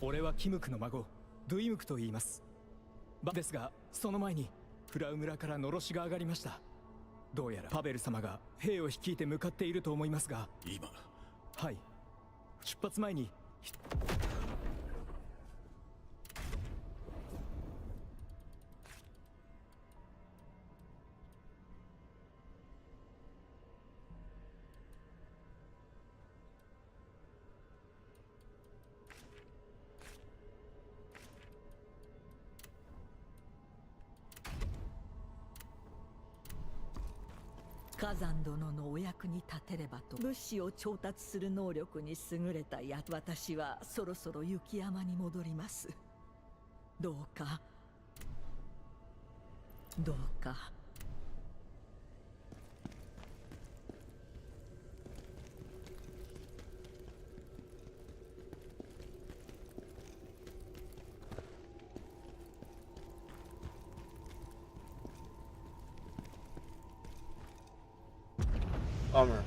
俺はキムクの孫ドゥイムクと言います。ですがその前にフラウ村からのろしが上がりました。どうやらパベル様が兵を率いて向かっていると思いますが。今はい、出発前に火山殿のお役に立てればと物資を調達する能力に優れた私はそろそろ雪山に戻ります。どうかどうかBummer.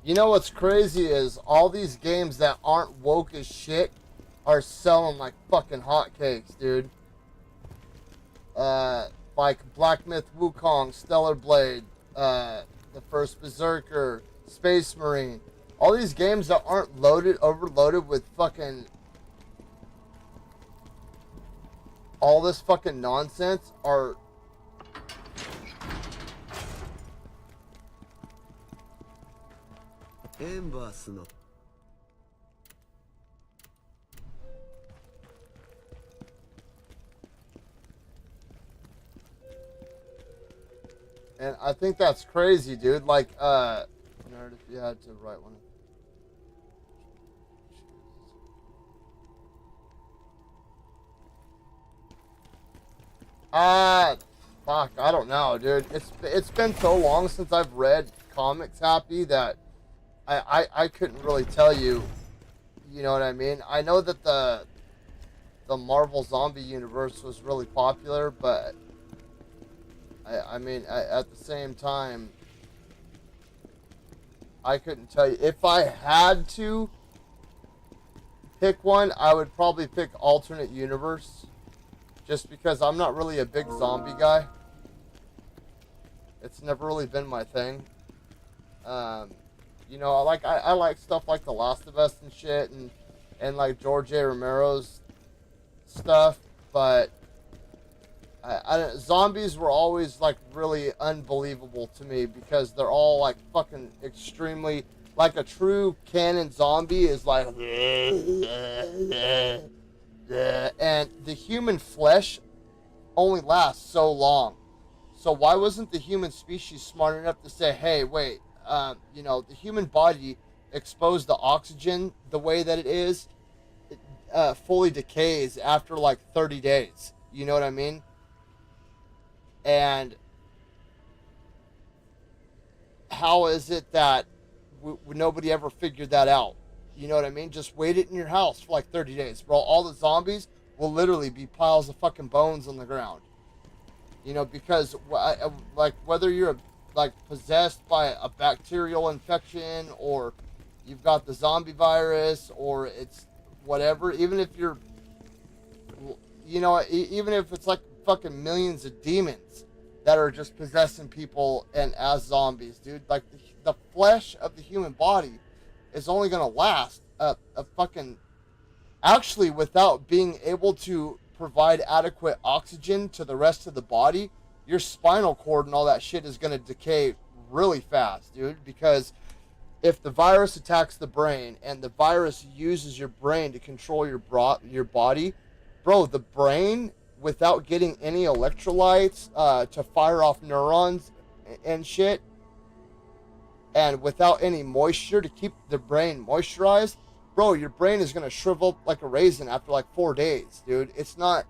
You know what's crazy is all these games that aren't woke as shit are selling like fucking hotcakes, dude. Like Black Myth Wukong, Stellar Blade, the first Berserker, Space Marine. All these games that aren't overloaded with fucking all this fucking nonsense are Embersの And I think that's crazy, dude. Like, nerd, if you had to write one. Fuck, I don't know, dude. It's been so long since I've read comics, Happy, that I couldn't really tell you. You know what I mean? I know that the Marvel Zombie universe was really popular, but I mean, at the same time, I couldn't tell you. If I had to pick one, I would probably pick alternate universe. Just because I'm not really a big zombie guy. It's never really been my thing. You know, I like stuff like The Last of Us and shit, and like George A. Romero's stuff, but zombies were always like really unbelievable to me because they're all like fucking extremely, like a true canon zombie is like, and the human flesh only lasts so long. So why wasn't the human species smart enough to say, hey, wait, you know, the human body exposed to oxygen the way that it is, fully decays after like 30 days. You know what I mean? And how is it that nobody ever figured that out? You know what I mean? Just wait it in your house for like 30 days. Bro, all the zombies will literally be piles of fucking bones on the ground. You know, because like whether you're like possessed by a bacterial infection or you've got the zombie virus or it's whatever, even if you're, you know, even if it's like fucking millions of demons that are just possessing people and as zombies, dude, like the flesh of the human body is only going to last a fucking, actually, without being able to provide adequate oxygen to the rest of the body, your spinal cord and all that shit is going to decay really fast, dude, because if the virus attacks the brain and the virus uses your brain to control your body, bro, the brain, without getting any electrolytes to fire off neurons and shit, and without any moisture to keep the brain moisturized, bro, your brain is going to shrivel up like a raisin after like 4 days, dude. It's not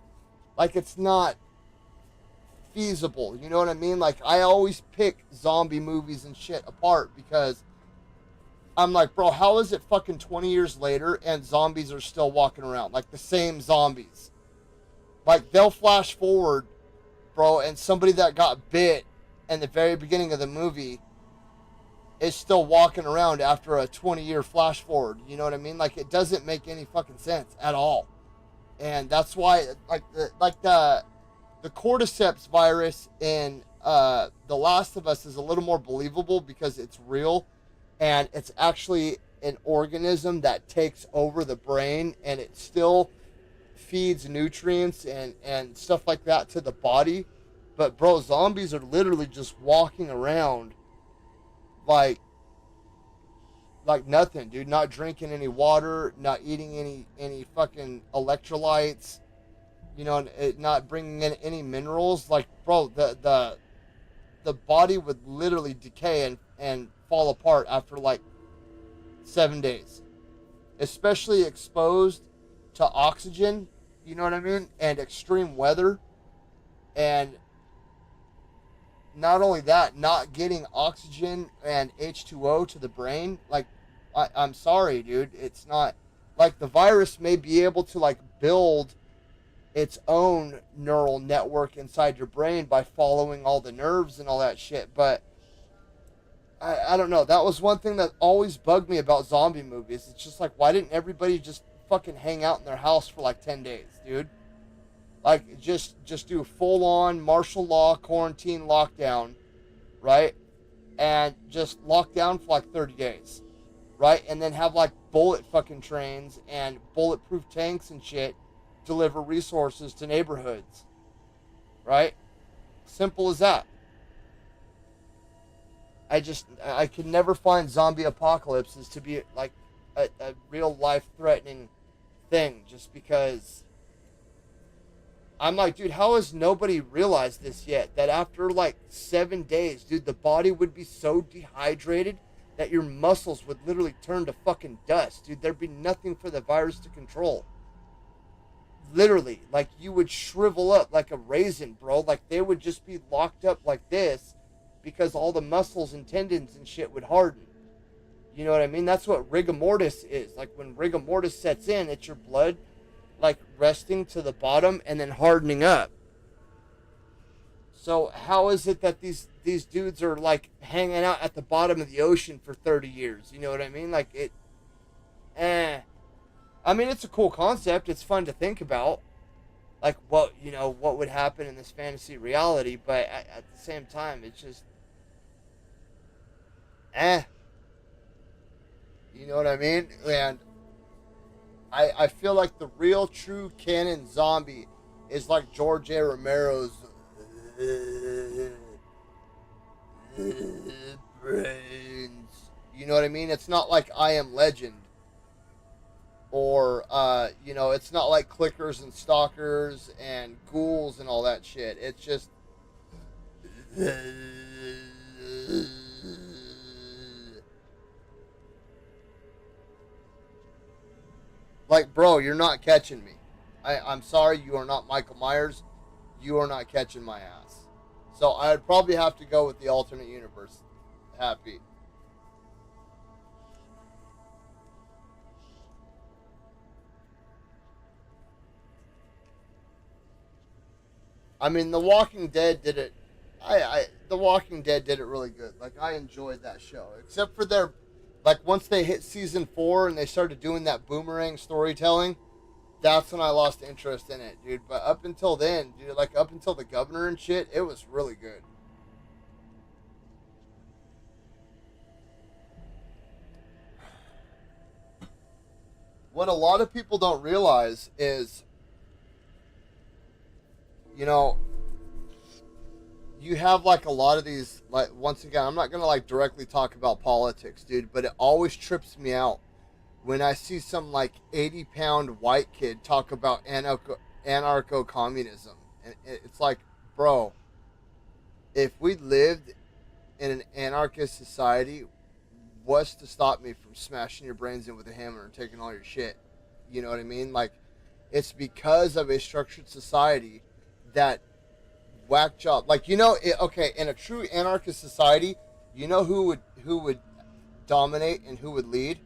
feasible, you know what I mean? Like, I always pick zombie movies and shit apart because I'm like, bro, how is it fucking 20 years later and zombies are still walking around? Like, the same zombies. Like, they'll flash forward, bro, and somebody that got bit in the very beginning of the movie is still walking around after a 20-year flash forward. You know what I mean? Like, it doesn't make any fucking sense at all. And that's why, the cordyceps virus in The Last of Us is a little more believable because it's real and it's actually an organism that takes over the brain and it still feeds nutrients and stuff like that to the body. But bro, zombies are literally just walking around like nothing, dude. Not drinking any water, not eating any fucking electrolytes, you know, not bringing in any minerals. Like, bro, the body would literally decay and fall apart after like 7 days, especially exposed to oxygen, you know what I mean, and extreme weather. And not only that, not getting oxygen and H2O to the brain. Like, I'm sorry, dude, it's not like the virus may be able to like build its own neural network inside your brain by following all the nerves and all that shit, but I don't know. That was one thing that always bugged me about zombie movies. It's just like, why didn't everybody just fucking hang out in their house for like 10 days, dude? Like, just do full-on martial law quarantine lockdown, right? And just lock down for like 30 days, right? And then have like bullet fucking trains and bulletproof tanks and shit deliver resources to neighborhoods, right? Simple as that. I could never find zombie apocalypses to be like a real life threatening thing, just because I'm like, dude, how has nobody realized this yet? That after like 7 days, dude, the body would be so dehydrated that your muscles would literally turn to fucking dust, dude. There'd be nothing for the virus to control. Literally, like, you would shrivel up like a raisin, bro. Like, they would just be locked up like this because all the muscles and tendons and shit would harden. You know what I mean? That's what rigor mortis is. Like, when rigor mortis sets in, it's your blood like resting to the bottom and then hardening up. So how is it that these dudes are like hanging out at the bottom of the ocean for 30 years? You know what I mean? Like it. I mean, it's a cool concept. It's fun to think about. Like what what would happen in this fantasy reality, but at the same time, it's just You know what I mean? And I feel like the real true canon zombie is like George A. Romero's brains. You know what I mean? It's not like I Am Legend. Or, it's not like clickers and stalkers and ghouls and all that shit. It's just... Like, bro, you're not catching me. I'm sorry, you are not Michael Myers. You are not catching my ass. So I'd probably have to go with the alternate universe. Happy. I mean, The Walking Dead did it. The Walking Dead did it really good. Like, I enjoyed that show, except for their, like, once they hit season 4 and they started doing that boomerang storytelling, that's when I lost interest in it, dude. But up until then, dude, like up until the governor and shit, it was really good. What a lot of people don't realize is, you have like a lot of these, like, once again, I'm not gonna like directly talk about politics, dude, but it always trips me out when I see some like 80-pound white kid talk about anarcho-communism. And it's like, bro, if we lived in an anarchist society, what's to stop me from smashing your brains in with a hammer and taking all your shit? You know what I mean? Like, it's because of a structured society that whack job, like, okay, in a true anarchist society, who would dominate and who would lead?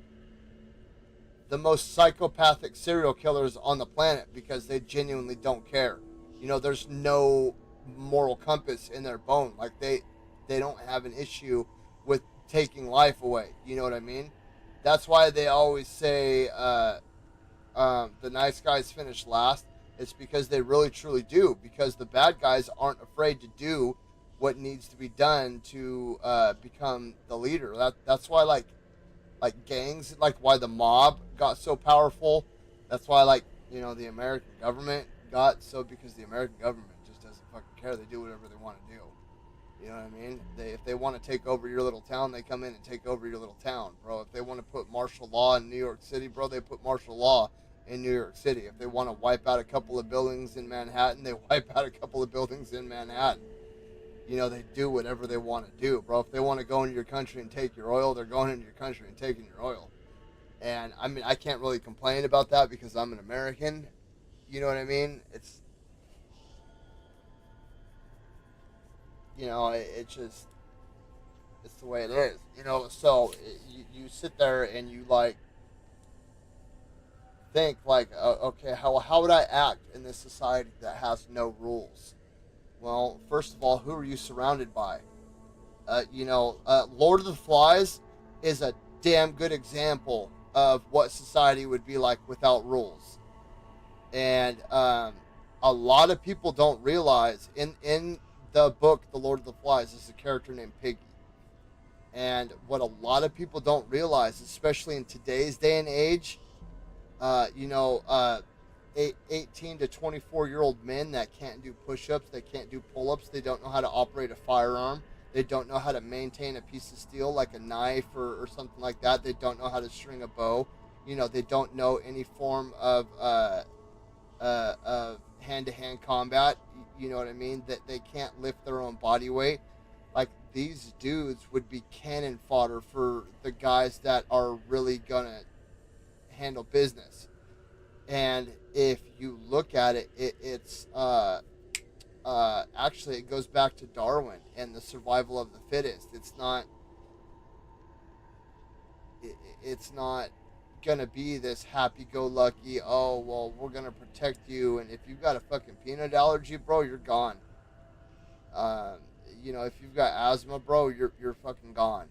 The most psychopathic serial killers on the planet, because they genuinely don't care. There's no moral compass in their bone. Like, they don't have an issue with taking life away. You know what I mean? That's why they always say the nice guys finish last. It's because they really truly do, because the bad guys aren't afraid to do what needs to be done to become the leader. That's why like gangs, like why the mob got so powerful. That's why the American government got so, because the American government just doesn't fucking care. They do whatever they want to do. You know what I mean? If they want to take over your little town, they come in and take over your little town, bro. If they want to put martial law in New York City, bro, they put martial law in New York City. If they want to wipe out a couple of buildings in Manhattan, they wipe out a couple of buildings in Manhattan. They do whatever they want to do, bro. If they want to go into your country and take your oil, they're going into your country and taking your oil. And, I mean, I can't really complain about that because I'm an American. You know what I mean? It's, it's just, it's the way it is. So you sit there and you, like, think, like, okay, how would I act in this society that has no rules? Well, first of all, who are you surrounded by? Lord of the Flies is a damn good example of what society would be like without rules. And a lot of people don't realize, in the book The Lord of the Flies, there's a character named Piggy. And what a lot of people don't realize, especially in today's day and age, 18 to 24-year-old men that can't do push-ups, they can't do pull-ups, they don't know how to operate a firearm, they don't know how to maintain a piece of steel like a knife or something like that, they don't know how to string a bow, they don't know any form of hand-to-hand combat, you know what I mean, that they can't lift their own body weight. Like, these dudes would be cannon fodder for the guys that are really gonna handle business. And if you look at it, it's actually, it goes back to Darwin and the survival of the fittest. It's not gonna be this happy-go-lucky, oh, well, we're gonna protect you, and if you've got a fucking peanut allergy, bro, you're gone. Um, if you've got asthma, bro, you're fucking gone.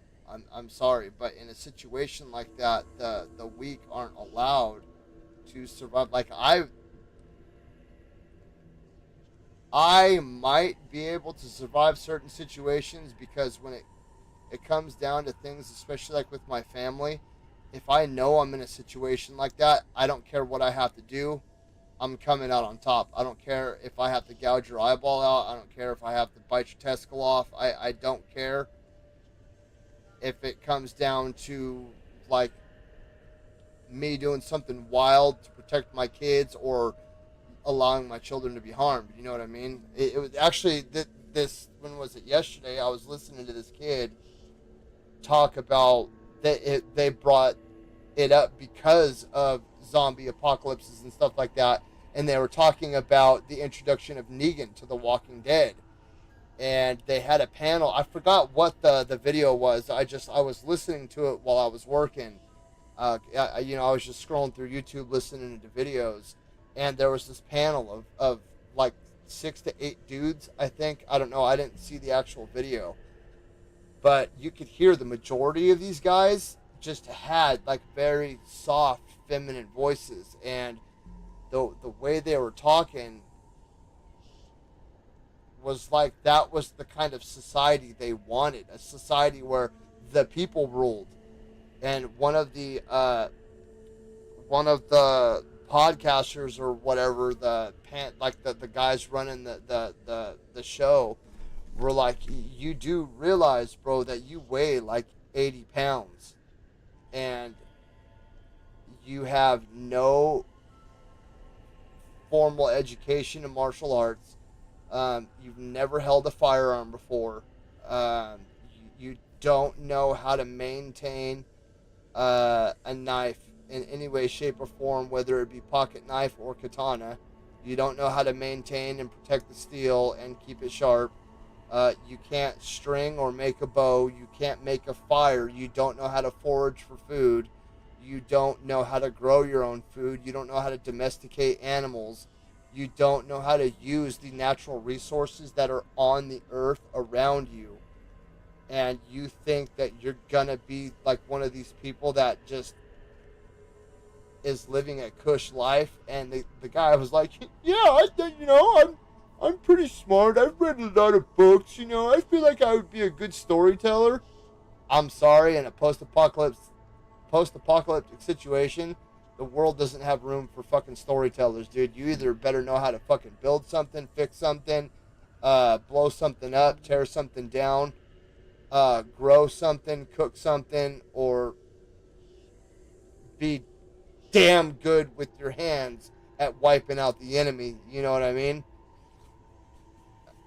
I'm sorry, but in a situation like that, the weak aren't allowed to survive. Like I might be able to survive certain situations because when it comes down to things, especially like with my family, if I know I'm in a situation like that, I don't care what I have to do. I'm coming out on top. I don't care if I have to gouge your eyeball out. I don't care if I have to bite your testicle off. I don't care if it comes down to like me doing something wild to protect my kids or allowing my children to be harmed. You know what I mean? It was actually this. When was it? Yesterday, I was listening to this kid talk about that. They brought it up because of zombie apocalypses and stuff like that, and they were talking about the introduction of Negan to The Walking Dead. And they had a panel. I forgot what the video was. I was listening to it while I was working. I was just scrolling through YouTube listening to videos, and there was this panel of like 6 to 8 dudes, I think. I don't know. I didn't see the actual video, but you could hear the majority of these guys just had like very soft, feminine voices, and the way they were talking was like that was the kind of society they wanted, a society where the people ruled. And one of the podcasters or whatever, the guys running the show were like, you do realize, bro, that you weigh like 80 pounds and you have no formal education in martial arts. You've never held a firearm before. You don't know how to maintain a knife in any way, shape, or form, whether it be pocket knife or katana. You don't know how to maintain and protect the steel and keep it sharp. You can't string or make a bow. You can't make a fire. You don't know how to forage for food. You don't know how to grow your own food. You don't know how to domesticate animals. You don't know how to use the natural resources that are on the earth around you. And you think that you're gonna be like one of these people that just is living a cush life. And the guy was like, yeah, I think, I'm pretty smart. I've read a lot of books, I feel like I would be a good storyteller. I'm sorry, in a post-apocalyptic situation, the world doesn't have room for fucking storytellers, dude. You either better know how to fucking build something, fix something, blow something up, tear something down, grow something, cook something, or be damn good with your hands at wiping out the enemy. You know what I mean?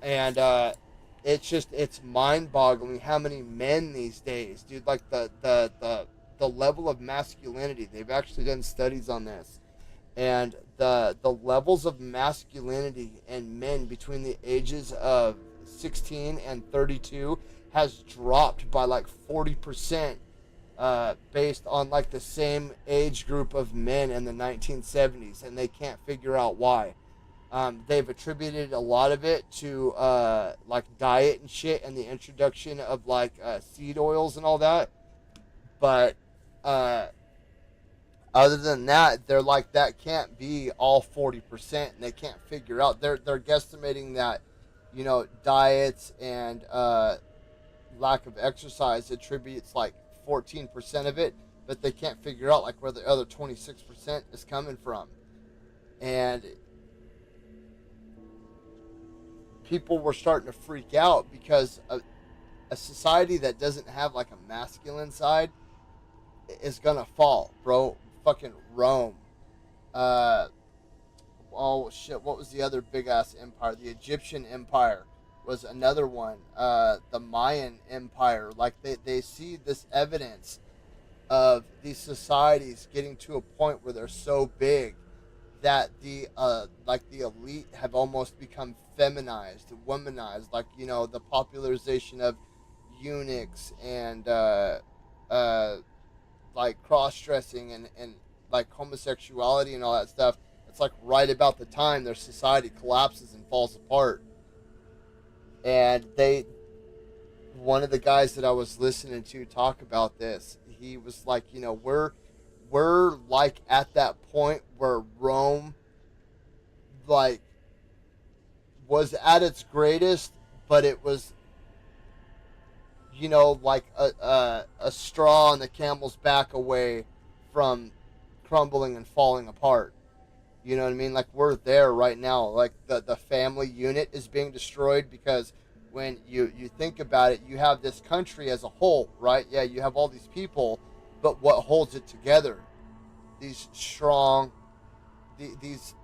And it's mind-boggling how many men these days, dude, like the level of masculinity. They've actually done studies on this, and the levels of masculinity in men between the ages of 16 and 32 has dropped by like 40%, based on like the same age group of men in the 1970s, and they can't figure out why. They've attributed a lot of it to like diet and shit, and the introduction of like seed oils and all that. But other than that, they're like, that can't be all 40%, and they can't figure out. They're guesstimating that, diets and lack of exercise attributes like 14% of it, but they can't figure out like where the other 26% is coming from. And people were starting to freak out because a society that doesn't have like a masculine side is gonna fall, bro. Fucking Rome. Oh shit, what was the other big ass empire? The Egyptian Empire was another one. The Mayan Empire. Like they see this evidence of these societies getting to a point where they're so big that the elite have almost become feminized, womanized, like, the popularization of eunuchs and like cross-dressing and like homosexuality and all that stuff. It's like right about the time their society collapses and falls apart. And one of the guys that I was listening to talk about this, he was like, we're like at that point where Rome like was at its greatest, but it was, like a straw on the camel's back away from crumbling and falling apart. You know what I mean? Like, we're there right now. Like, the family unit is being destroyed because when you think about it, you have this country as a whole, right? Yeah, you have all these people, but what holds it together? These strong, these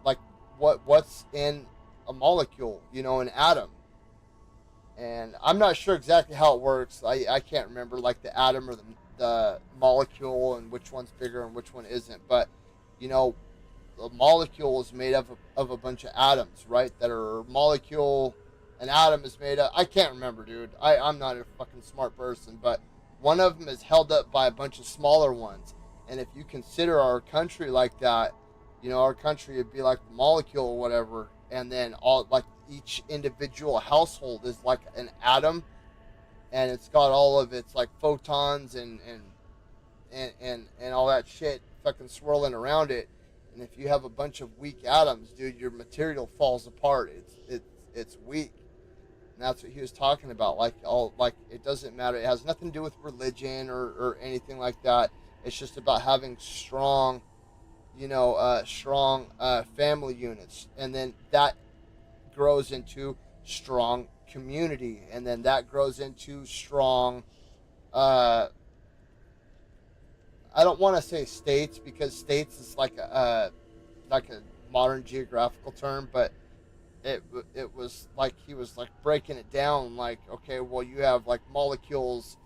like, what's in a molecule, an atom. And I'm not sure exactly how it works. I can't remember, like, the atom or the molecule and which one's bigger and which one isn't. But, a molecule is made of a bunch of atoms, right? An atom is made of, I can't remember, dude. I'm not a fucking smart person, but one of them is held up by a bunch of smaller ones. And if you consider our country like that, our country would be like the molecule or whatever. And then each individual household is like an atom, and it's got all of its like photons and all that shit fucking swirling around it. And if you have a bunch of weak atoms, dude, your material falls apart. It's weak. And that's what he was talking about. Like, it doesn't matter. It has nothing to do with religion or anything like that. It's just about having strong family units, and then that grows into strong community, and then that grows into strong I don't want to say states, because states is like a modern geographical term, but it was like he was like breaking it down, like, okay, well, you have like molecules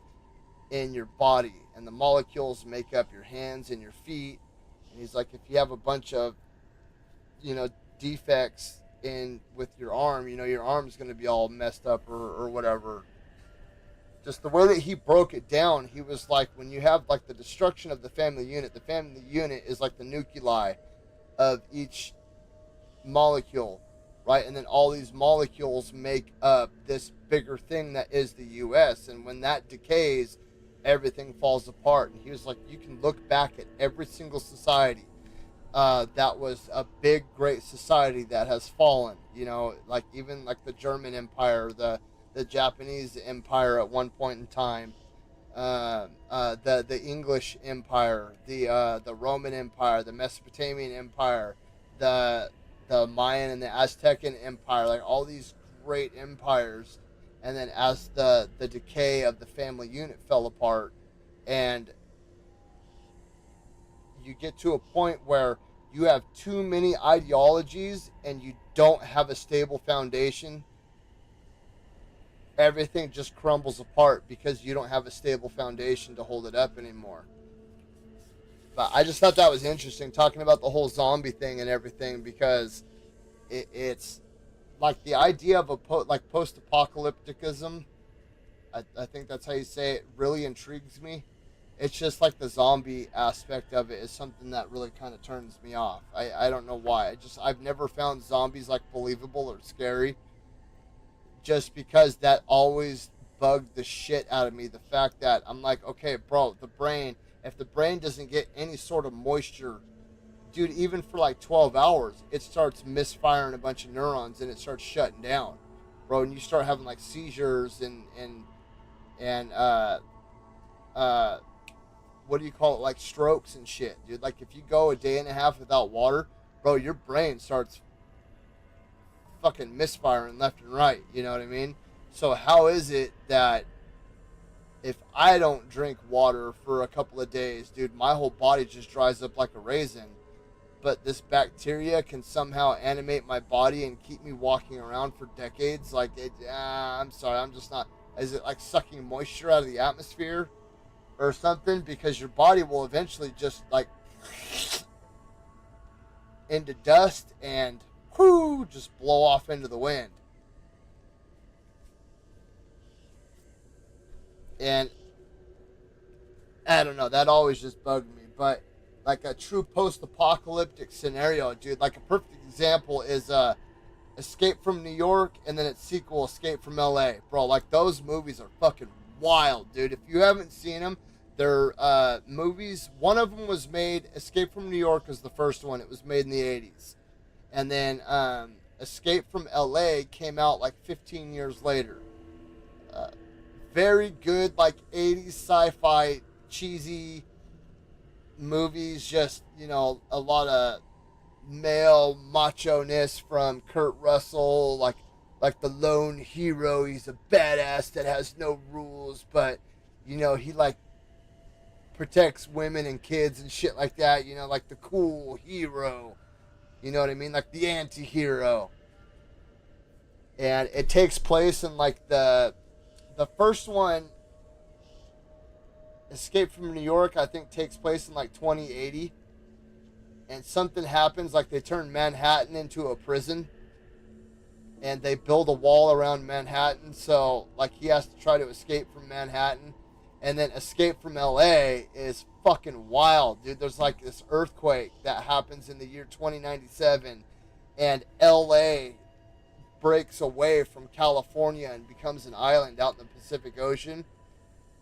in your body, and the molecules make up your hands and your feet. And he's like, if you have a bunch of defects in with your arm, your arm's going to be all messed up or whatever. Just the way that he broke it down, he was like, when you have like the destruction of the family unit is like the nuclei of each molecule, right? And then all these molecules make up this bigger thing that is the US. And when that decays, everything falls apart. And he was like, you can look back at every single society that was a big, great society that has fallen. Like even like the German Empire, the Japanese Empire at one point in time, the English Empire, the Roman Empire, the Mesopotamian Empire, the Mayan and the Aztecan Empire, like all these great empires. And then as the decay of the family unit fell apart, and you get to a point where you have too many ideologies and you don't have a stable foundation, everything just crumbles apart because you don't have a stable foundation to hold it up anymore. But I just thought that was interesting, talking about the whole zombie thing and everything, because it's like the idea of a post-apocalypticism. I think that's how you say it. Really intrigues me. It's just like the zombie aspect of it is something that really kind of turns me off. I don't know why. I've never found zombies like believable or scary, just because that always bugged the shit out of me. The fact that I'm like, okay, bro, if the brain doesn't get any sort of moisture, dude, even for like 12 hours, it starts misfiring a bunch of neurons and it starts shutting down, bro. And you start having like seizures and what do you call it? Like strokes and shit, dude. Like if you go a day and a half without water, bro, your brain starts fucking misfiring left and right. You know what I mean? So how is it that if I don't drink water for a couple of days, dude, my whole body just dries up like a raisin, but this bacteria can somehow animate my body and keep me walking around for decades? Like, I'm sorry, I'm just not. Is it like sucking moisture out of the atmosphere or something? Because your body will eventually just like into dust and just blow off into the wind. And I don't know, that always just bugged me. But like a true post-apocalyptic scenario, dude, like a perfect example is Escape from New York, and then its sequel, Escape from LA. Bro, like, those movies are fucking wild, dude. If you haven't seen them, they're movies. One of them was made, Escape from New York was the first one. It was made in the 80s. And then Escape from LA came out like 15 years later. Very good, like 80s sci-fi, cheesy movies. Just, you know, a lot of male macho-ness from Kurt Russell, like the lone hero. He's a badass that has no rules, but, you know, he like protects women and kids and shit like that, you know, like the cool hero, you know what I mean, like the anti-hero. And it takes place in like the first one, Escape from New York, I think takes place in like 2080. And something happens, like they turn Manhattan into a prison. And they build a wall around Manhattan, so like he has to try to escape from Manhattan. And then Escape from LA is fucking wild, dude. There's like this earthquake that happens in the year 2097. And LA breaks away from California and becomes an island out in the Pacific Ocean.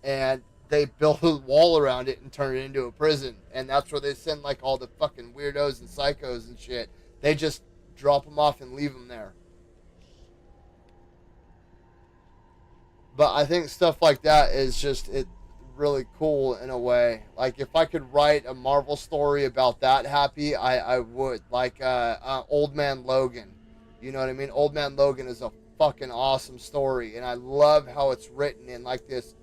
And they build a wall around it and turn it into a prison. And that's where they send like all the fucking weirdos and psychos and shit. They just drop them off and leave them there. But I think stuff like that is just really cool in a way. Like if I could write a Marvel story about that happy, I would. Like Old Man Logan. You know what I mean? Old Man Logan is a fucking awesome story. And I love how it's written in like this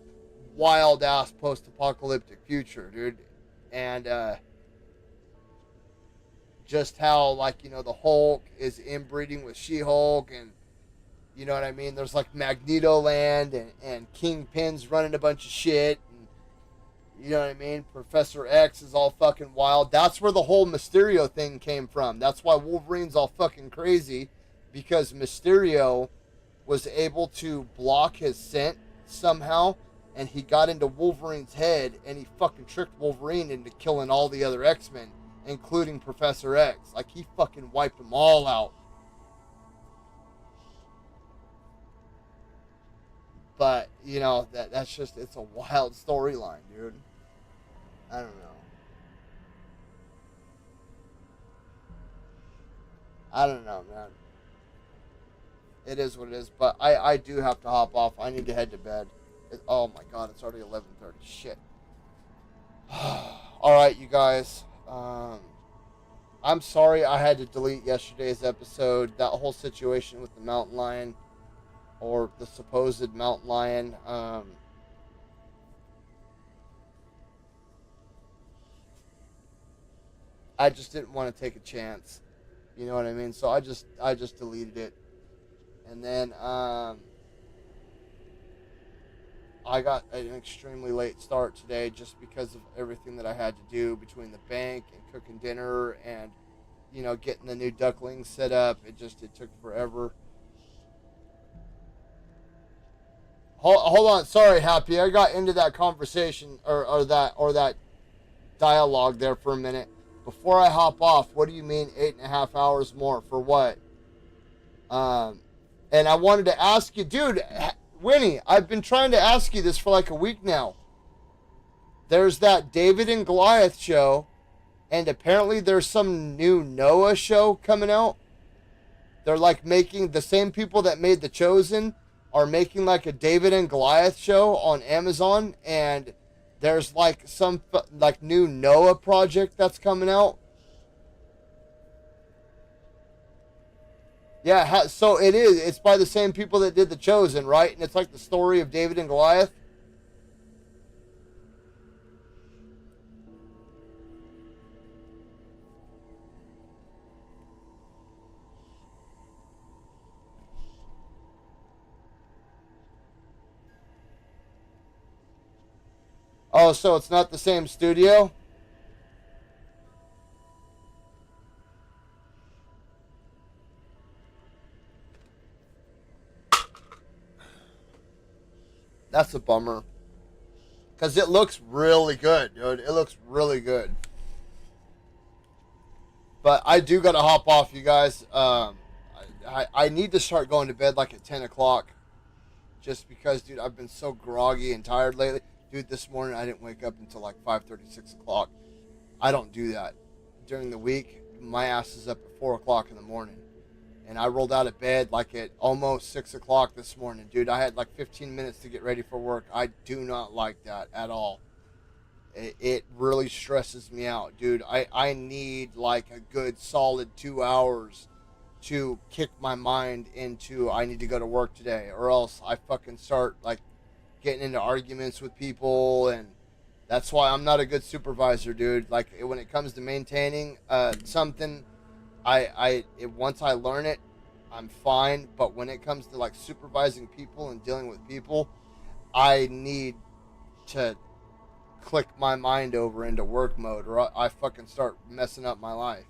wild ass post-apocalyptic future, dude. And just how, like, you know, the Hulk is inbreeding with She-Hulk, and you know what I mean? There's like Magneto Land, and Kingpin's running a bunch of shit, and you know what I mean? Professor X is all fucking wild. That's where the whole Mysterio thing came from. That's why Wolverine's all fucking crazy, because Mysterio was able to block his scent somehow, and he got into Wolverine's head, and he fucking tricked Wolverine into killing all the other X-Men, including Professor X. Like, he fucking wiped them all out. But, you know, that's just, it's a wild storyline, dude. I don't know. I don't know, man. It is what it is. But I do have to hop off. I need to head to bed. Oh my god, it's already 11:30. Shit. Alright, you guys. I'm sorry I had to delete yesterday's episode. That whole situation with the mountain lion, or the supposed mountain lion. I just didn't want to take a chance. You know what I mean? So I just deleted it. And then I got an extremely late start today just because of everything that I had to do between the bank and cooking dinner and, you know, getting the new ducklings set up. It took forever. Hold on, sorry, Happy. I got into that conversation or that dialogue there for a minute. Before I hop off, what do you mean 8.5 hours more? For what? And I wanted to ask you, dude, Winnie, I've been trying to ask you this for like a week now. There's that David and Goliath show, and apparently there's some new Noah show coming out. They're like making, the same people that made The Chosen are making like a David and Goliath show on Amazon, and there's like some like new Noah project that's coming out. Yeah, so it is. It's by the same people that did The Chosen, right? And it's like the story of David and Goliath. Oh, so it's not the same studio? That's a bummer. Because it looks really good, dude. It looks really good. But I do got to hop off, you guys. I need to start going to bed like at 10 o'clock. Just because, dude, I've been so groggy and tired lately. Dude, this morning I didn't wake up until like 5:30, 6 o'clock. I don't do that. During the week, my ass is up at 4 o'clock in the morning. And I rolled out of bed like at almost 6 o'clock this morning. Dude, I had like 15 minutes to get ready for work. I do not like that at all. It really stresses me out, dude. I need like a good solid 2 hours to kick my mind into I need to go to work today, or else I fucking start like getting into arguments with people, and that's why I'm not a good supervisor, dude. Like when it comes to maintaining something, once I learn it, I'm fine. But when it comes to like supervising people and dealing with people, I need to click my mind over into work mode, or I fucking start messing up my life.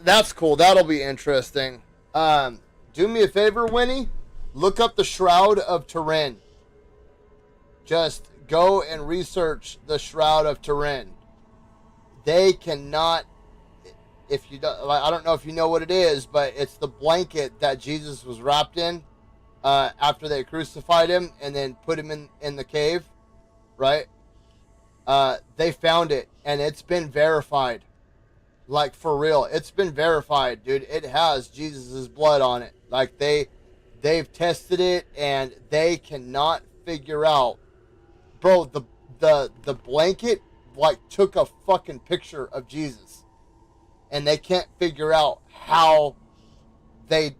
That's cool. That'll be interesting. Do me a favor, Winnie. Look up the Shroud of Turin. Just go and research the Shroud of Turin. They cannot, if you don't, I don't know if you know what it is, but it's the blanket that Jesus was wrapped in after they crucified him and then put him in the cave, right? They found it, and it's been verified. Like, for real, it's been verified, dude. It has Jesus' blood on it. Like, they've tested it, and they cannot figure out. Bro, the blanket, like, took a fucking picture of Jesus. And they can't figure out how it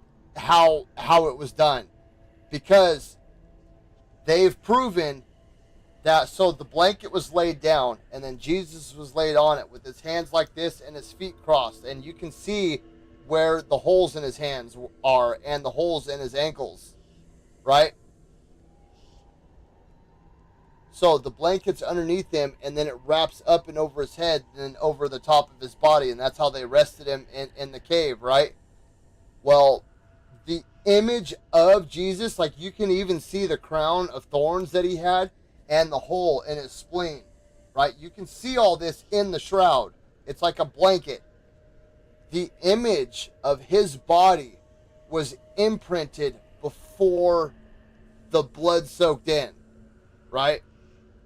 was done. Because they've proven that, so the blanket was laid down, and then Jesus was laid on it with his hands like this and his feet crossed, and you can see where the holes in his hands are and the holes in his ankles, right? So the blanket's underneath him, and then it wraps up and over his head and then over the top of his body, and that's how they rested him in the cave, right? Well, the image of Jesus, like, you can even see the crown of thorns that he had, and the hole in his spleen, right? You can see all this in the shroud. It's like a blanket. The image of his body was imprinted before the blood soaked in, right?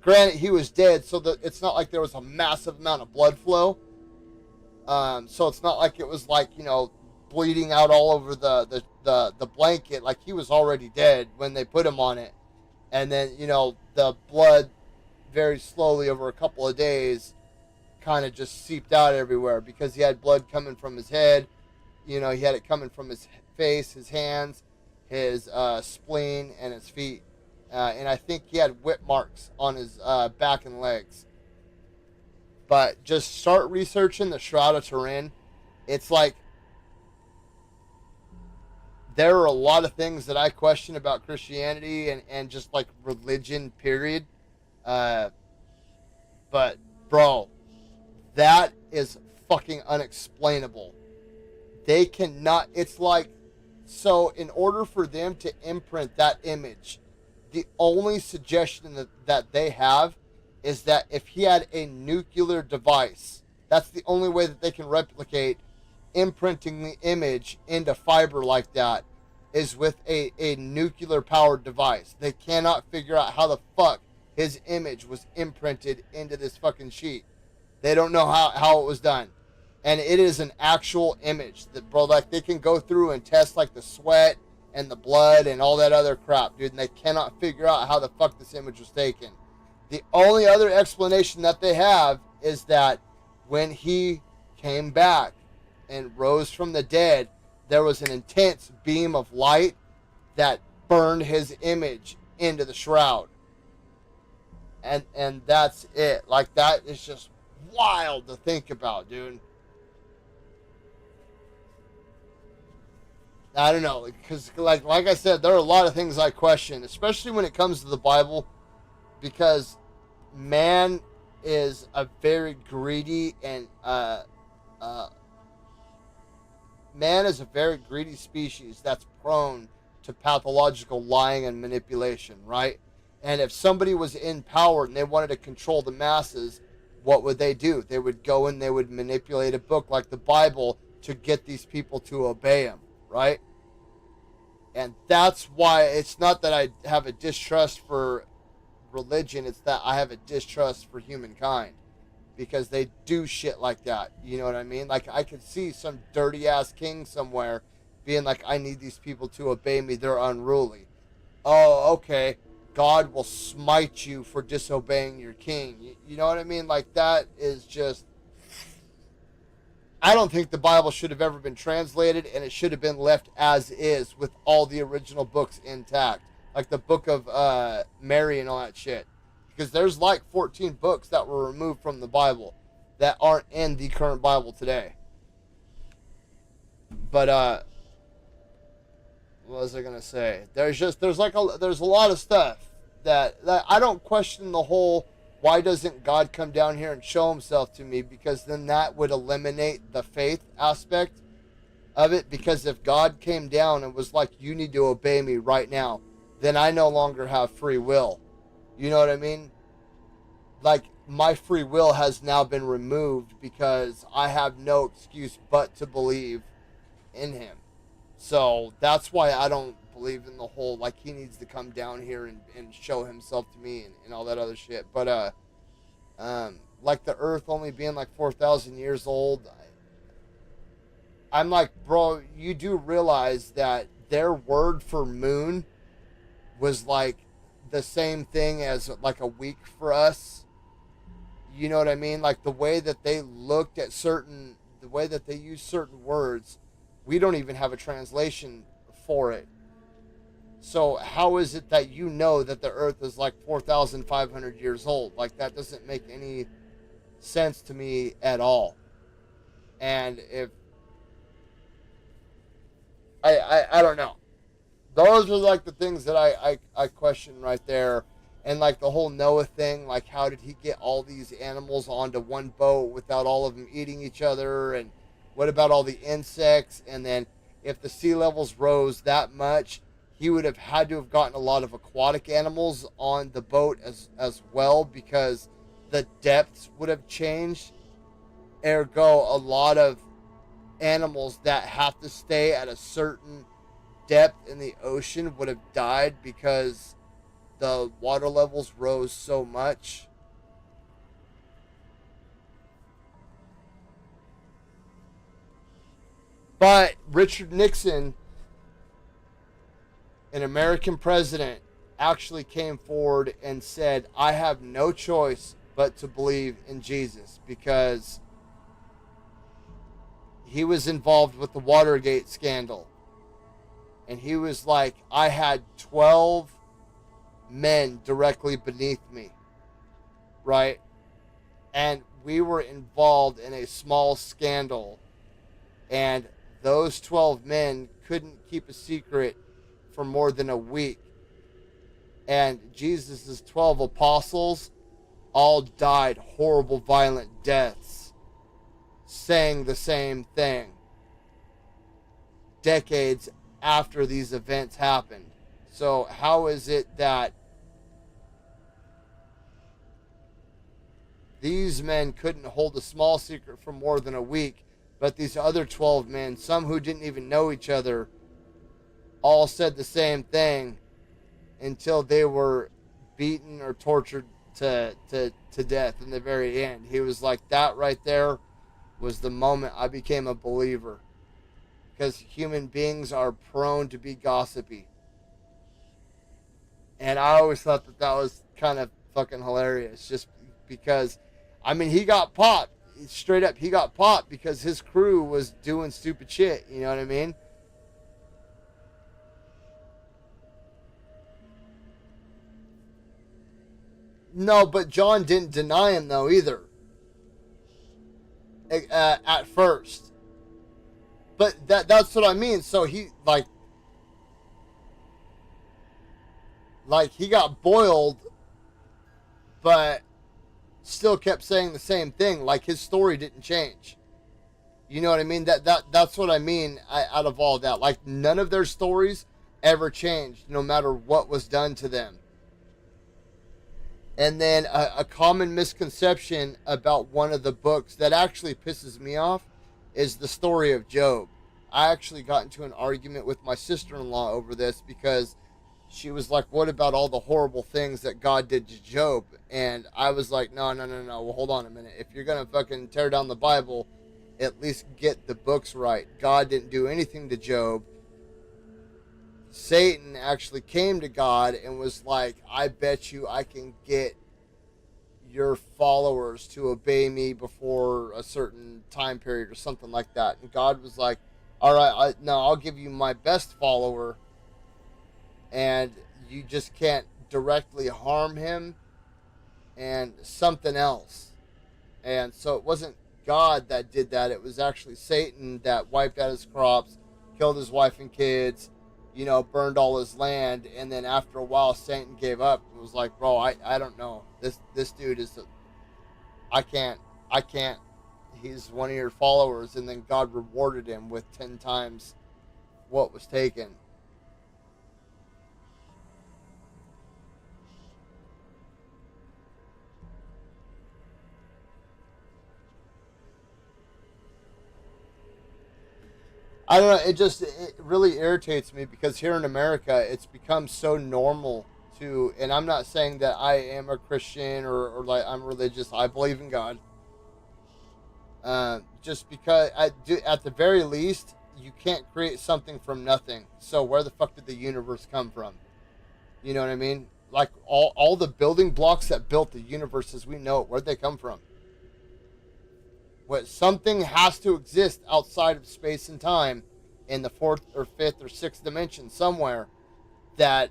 Granted, he was dead, so it's not like there was a massive amount of blood flow. So it's not like it was like, bleeding out all over the blanket. Like, he was already dead when they put him on it. And then, the blood very slowly over a couple of days kind of just seeped out everywhere because he had blood coming from his head. He had it coming from his face, his hands, his spleen, and his feet. And I think he had whip marks on his back and legs. But just start researching the Shroud of Turin. It's like, there are a lot of things that I question about Christianity and just like religion, period. But, bro, that is fucking unexplainable. They cannot, it's like, so in order for them to imprint that image, the only suggestion that they have is that if he had a nuclear device, that's the only way that they can replicate imprinting the image into fiber like that, is with a nuclear powered device. They cannot figure out how the fuck his image was imprinted into this fucking sheet. They don't know how it was done. And it is an actual image that, bro, like, they can go through and test like the sweat and the blood and all that other crap, dude, and they cannot figure out how the fuck this image was taken. The only other explanation that they have is that when he came back and rose from the dead, there was an intense beam of light that burned his image into the shroud. And that's it. Like, that is just wild to think about, dude. I don't know, because like I said, there are a lot of things I question, especially when it comes to the Bible, because man is a very greedy and man is a very greedy species that's prone to pathological lying and manipulation, right? And if somebody was in power and they wanted to control the masses, what would they do? They would go and they would manipulate a book like the Bible to get these people to obey him, right? And that's why it's not that I have a distrust for religion, it's that I have a distrust for humankind. Because they do shit like that. You know what I mean? Like, I could see some dirty-ass king somewhere being like, I need these people to obey me. They're unruly. Oh, okay. God will smite you for disobeying your king. You know what I mean? Like, that is just... I don't think the Bible should have ever been translated, and it should have been left as is with all the original books intact. Like the Book of Mary and all that shit. Because there's like 14 books that were removed from the Bible that aren't in the current Bible today. But what was I gonna say? There's a lot of stuff that I don't question the whole why doesn't God come down here and show himself to me, because then that would eliminate the faith aspect of it. Because if God came down and was like, you need to obey me right now, then I no longer have free will. You know what I mean? Like, my free will has now been removed because I have no excuse but to believe in him. So that's why I don't believe in the whole, like, he needs to come down here and show himself to me and all that other shit. But, like the earth only being like 4,000 years old, I'm like, bro, you do realize that their word for moon was like the same thing as like a week for us. You know what I mean? Like the way that they looked at the way that they use certain words, we don't even have a translation for it. So how is it that you know that the earth is like 4,500 years old? Like, that doesn't make any sense to me at all. And if I don't know. Those are like the things that I question right there. And like the whole Noah thing, like how did he get all these animals onto one boat without all of them eating each other? And what about all the insects? And then if the sea levels rose that much, he would have had to have gotten a lot of aquatic animals on the boat as well, because the depths would have changed. Ergo, a lot of animals that have to stay at a certain depth in the ocean would have died because the water levels rose so much. But Richard Nixon, an American president, actually came forward and said, I have no choice but to believe in Jesus, because he was involved with the Watergate scandal. And he was like, I had 12 men directly beneath me, right? And we were involved in a small scandal, and those 12 men couldn't keep a secret for more than a week. And Jesus' 12 apostles all died horrible, violent deaths, saying the same thing decades after these events happened. So how is it that these men couldn't hold a small secret for more than a week, but these other 12 men, some who didn't even know each other, all said the same thing until they were beaten or tortured to death in the very end? He was like, that right there was the moment I became a believer. Because human beings are prone to be gossipy. And I always thought that was kind of fucking hilarious. Just because, I mean, he got popped. Straight up, he got popped because his crew was doing stupid shit. You know what I mean? No, but John didn't deny him, though, either. At first. But that's what I mean. So he, like he got boiled, but still kept saying the same thing. Like, his story didn't change. You know what I mean? That's what I mean out of all that. Like, none of their stories ever changed, no matter what was done to them. And then a common misconception about one of the books that actually pisses me off is the story of Job. I actually got into an argument with my sister-in-law over this because she was like, what about all the horrible things that God did to Job? And I was like, no. Well, hold on a minute. If you're going to fucking tear down the Bible, at least get the books right. God didn't do anything to Job. Satan actually came to God and was like, I bet you I can get your followers to obey me before a certain time period or something like that. And God was like, all right, I'll give you my best follower, and you just can't directly harm him, and something else. And so it wasn't God that did that. It was actually Satan that wiped out his crops, killed his wife and kids, burned all his land. And then after a while, Satan gave up. It was like, bro, I don't know. This dude is, I can't. He's one of your followers. And then God rewarded him with 10 times what was taken. I don't know. It really irritates me because here in America, it's become so normal to, and I'm not saying that I am a Christian or like I'm religious. I believe in God. Just because at the very least, you can't create something from nothing. So where the fuck did the universe come from? You know what I mean? Like all the building blocks that built the universe as we know it, where'd they come from? What, something has to exist outside of space and time in the fourth or fifth or sixth dimension somewhere that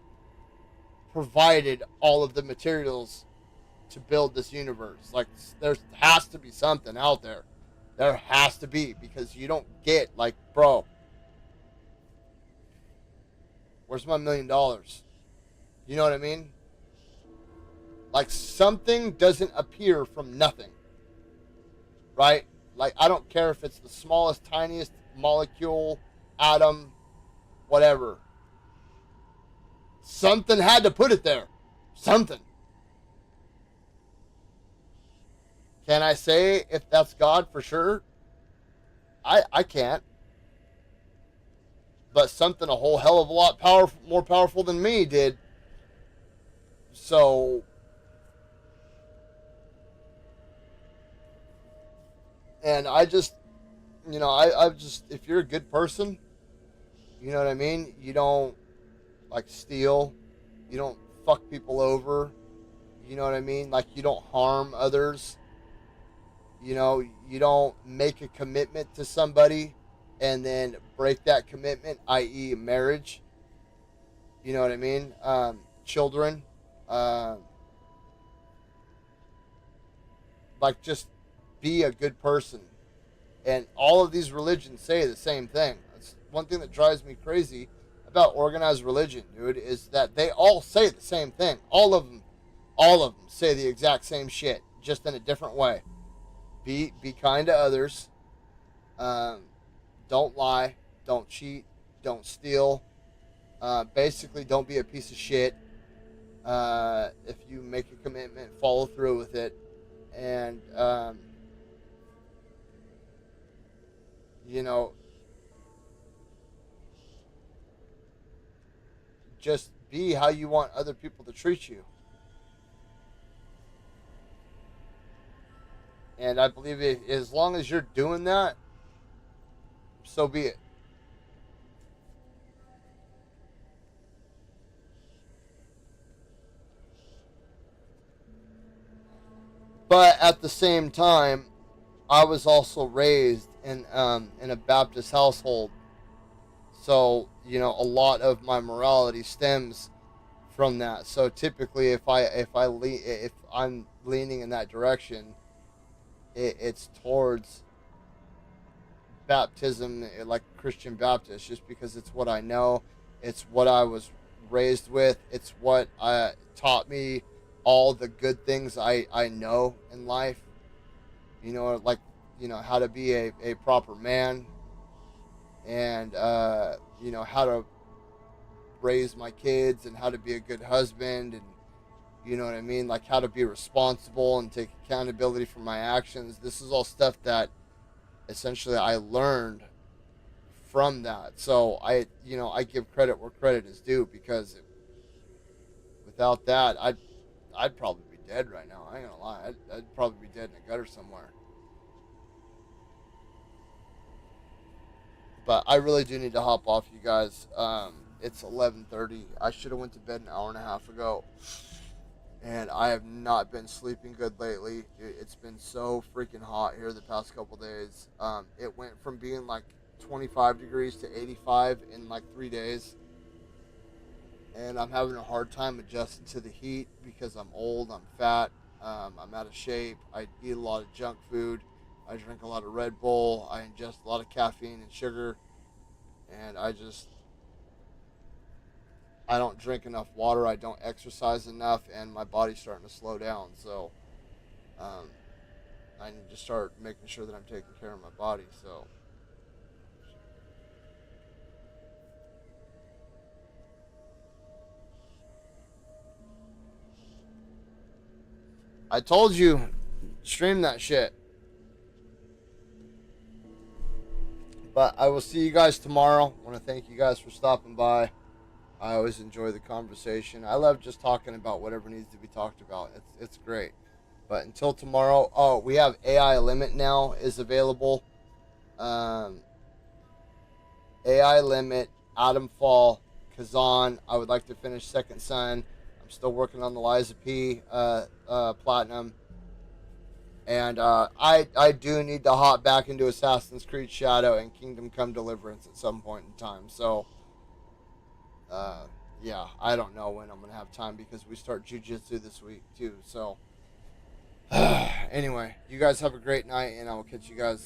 provided all of the materials to build this universe. Like, there has to be something out there. There has to be, because you don't get, like, bro, where's my $1 million? You know what I mean? Like, something doesn't appear from nothing. Right? Like, I don't care if it's the smallest, tiniest molecule, atom, whatever. Something had to put it there. Something. Can I say if that's God for sure? I can't. But something a whole hell of a lot more powerful than me did. So, and I just, I just, if you're a good person, you know what I mean? You don't, like, steal. You don't fuck people over. You know what I mean? Like, you don't harm others. You don't make a commitment to somebody and then break that commitment, i.e. marriage. You know what I mean? Children. Like, just be a good person. And all of these religions say the same thing. That's one thing that drives me crazy about organized religion, dude, is that they all say the same thing. All of them say the exact same shit, just in a different way. Be kind to others. Don't lie. Don't cheat. Don't steal. Basically, don't be a piece of shit. If you make a commitment, follow through with it. And, just be how you want other people to treat you. And I believe as long as you're doing that, so be it. But at the same time, I was also raised in a Baptist household. So, a lot of my morality stems from that. So typically, if I'm leaning in that direction, it's towards baptism, like Christian Baptist, just because it's what I know, it's what I was raised with, it's what taught me all the good things I know in life. How to be a proper man, and how to raise my kids, and how to be a good husband, and You know what I mean? Like how to be responsible and take accountability for my actions. This is all stuff that essentially I learned from that. So I give credit where credit is due, because without that, I'd probably be dead right now. I ain't gonna lie. I'd probably be dead in a gutter somewhere. But I really do need to hop off, you guys. It's 11:30. I should have went to bed an hour and a half ago. And I have not been sleeping good lately. It's been so freaking hot here the past couple days. It went from being like 25 degrees to 85 in like 3 days. And I'm having a hard time adjusting to the heat because I'm old, I'm fat, I'm out of shape. I eat a lot of junk food. I drink a lot of Red Bull. I ingest a lot of caffeine and sugar. And I don't drink enough water, I don't exercise enough, and my body's starting to slow down. So I need to start making sure that I'm taking care of my body. So I told you, stream that shit. But I will see you guys tomorrow. I want to thank you guys for stopping by. I always enjoy the conversation. I love just talking about whatever needs to be talked about. It's great. But until tomorrow, we have AI Limit now is available. AI Limit, Atom Fall, Khazan. I would like to finish Second Son. I'm still working on the Liza P Platinum. And I do need to hop back into Assassin's Creed Shadow and Kingdom Come Deliverance at some point in time. So yeah, I don't know when I'm going to have time because we start Jiu-Jitsu this week too. So anyway, you guys have a great night, and I will catch you guys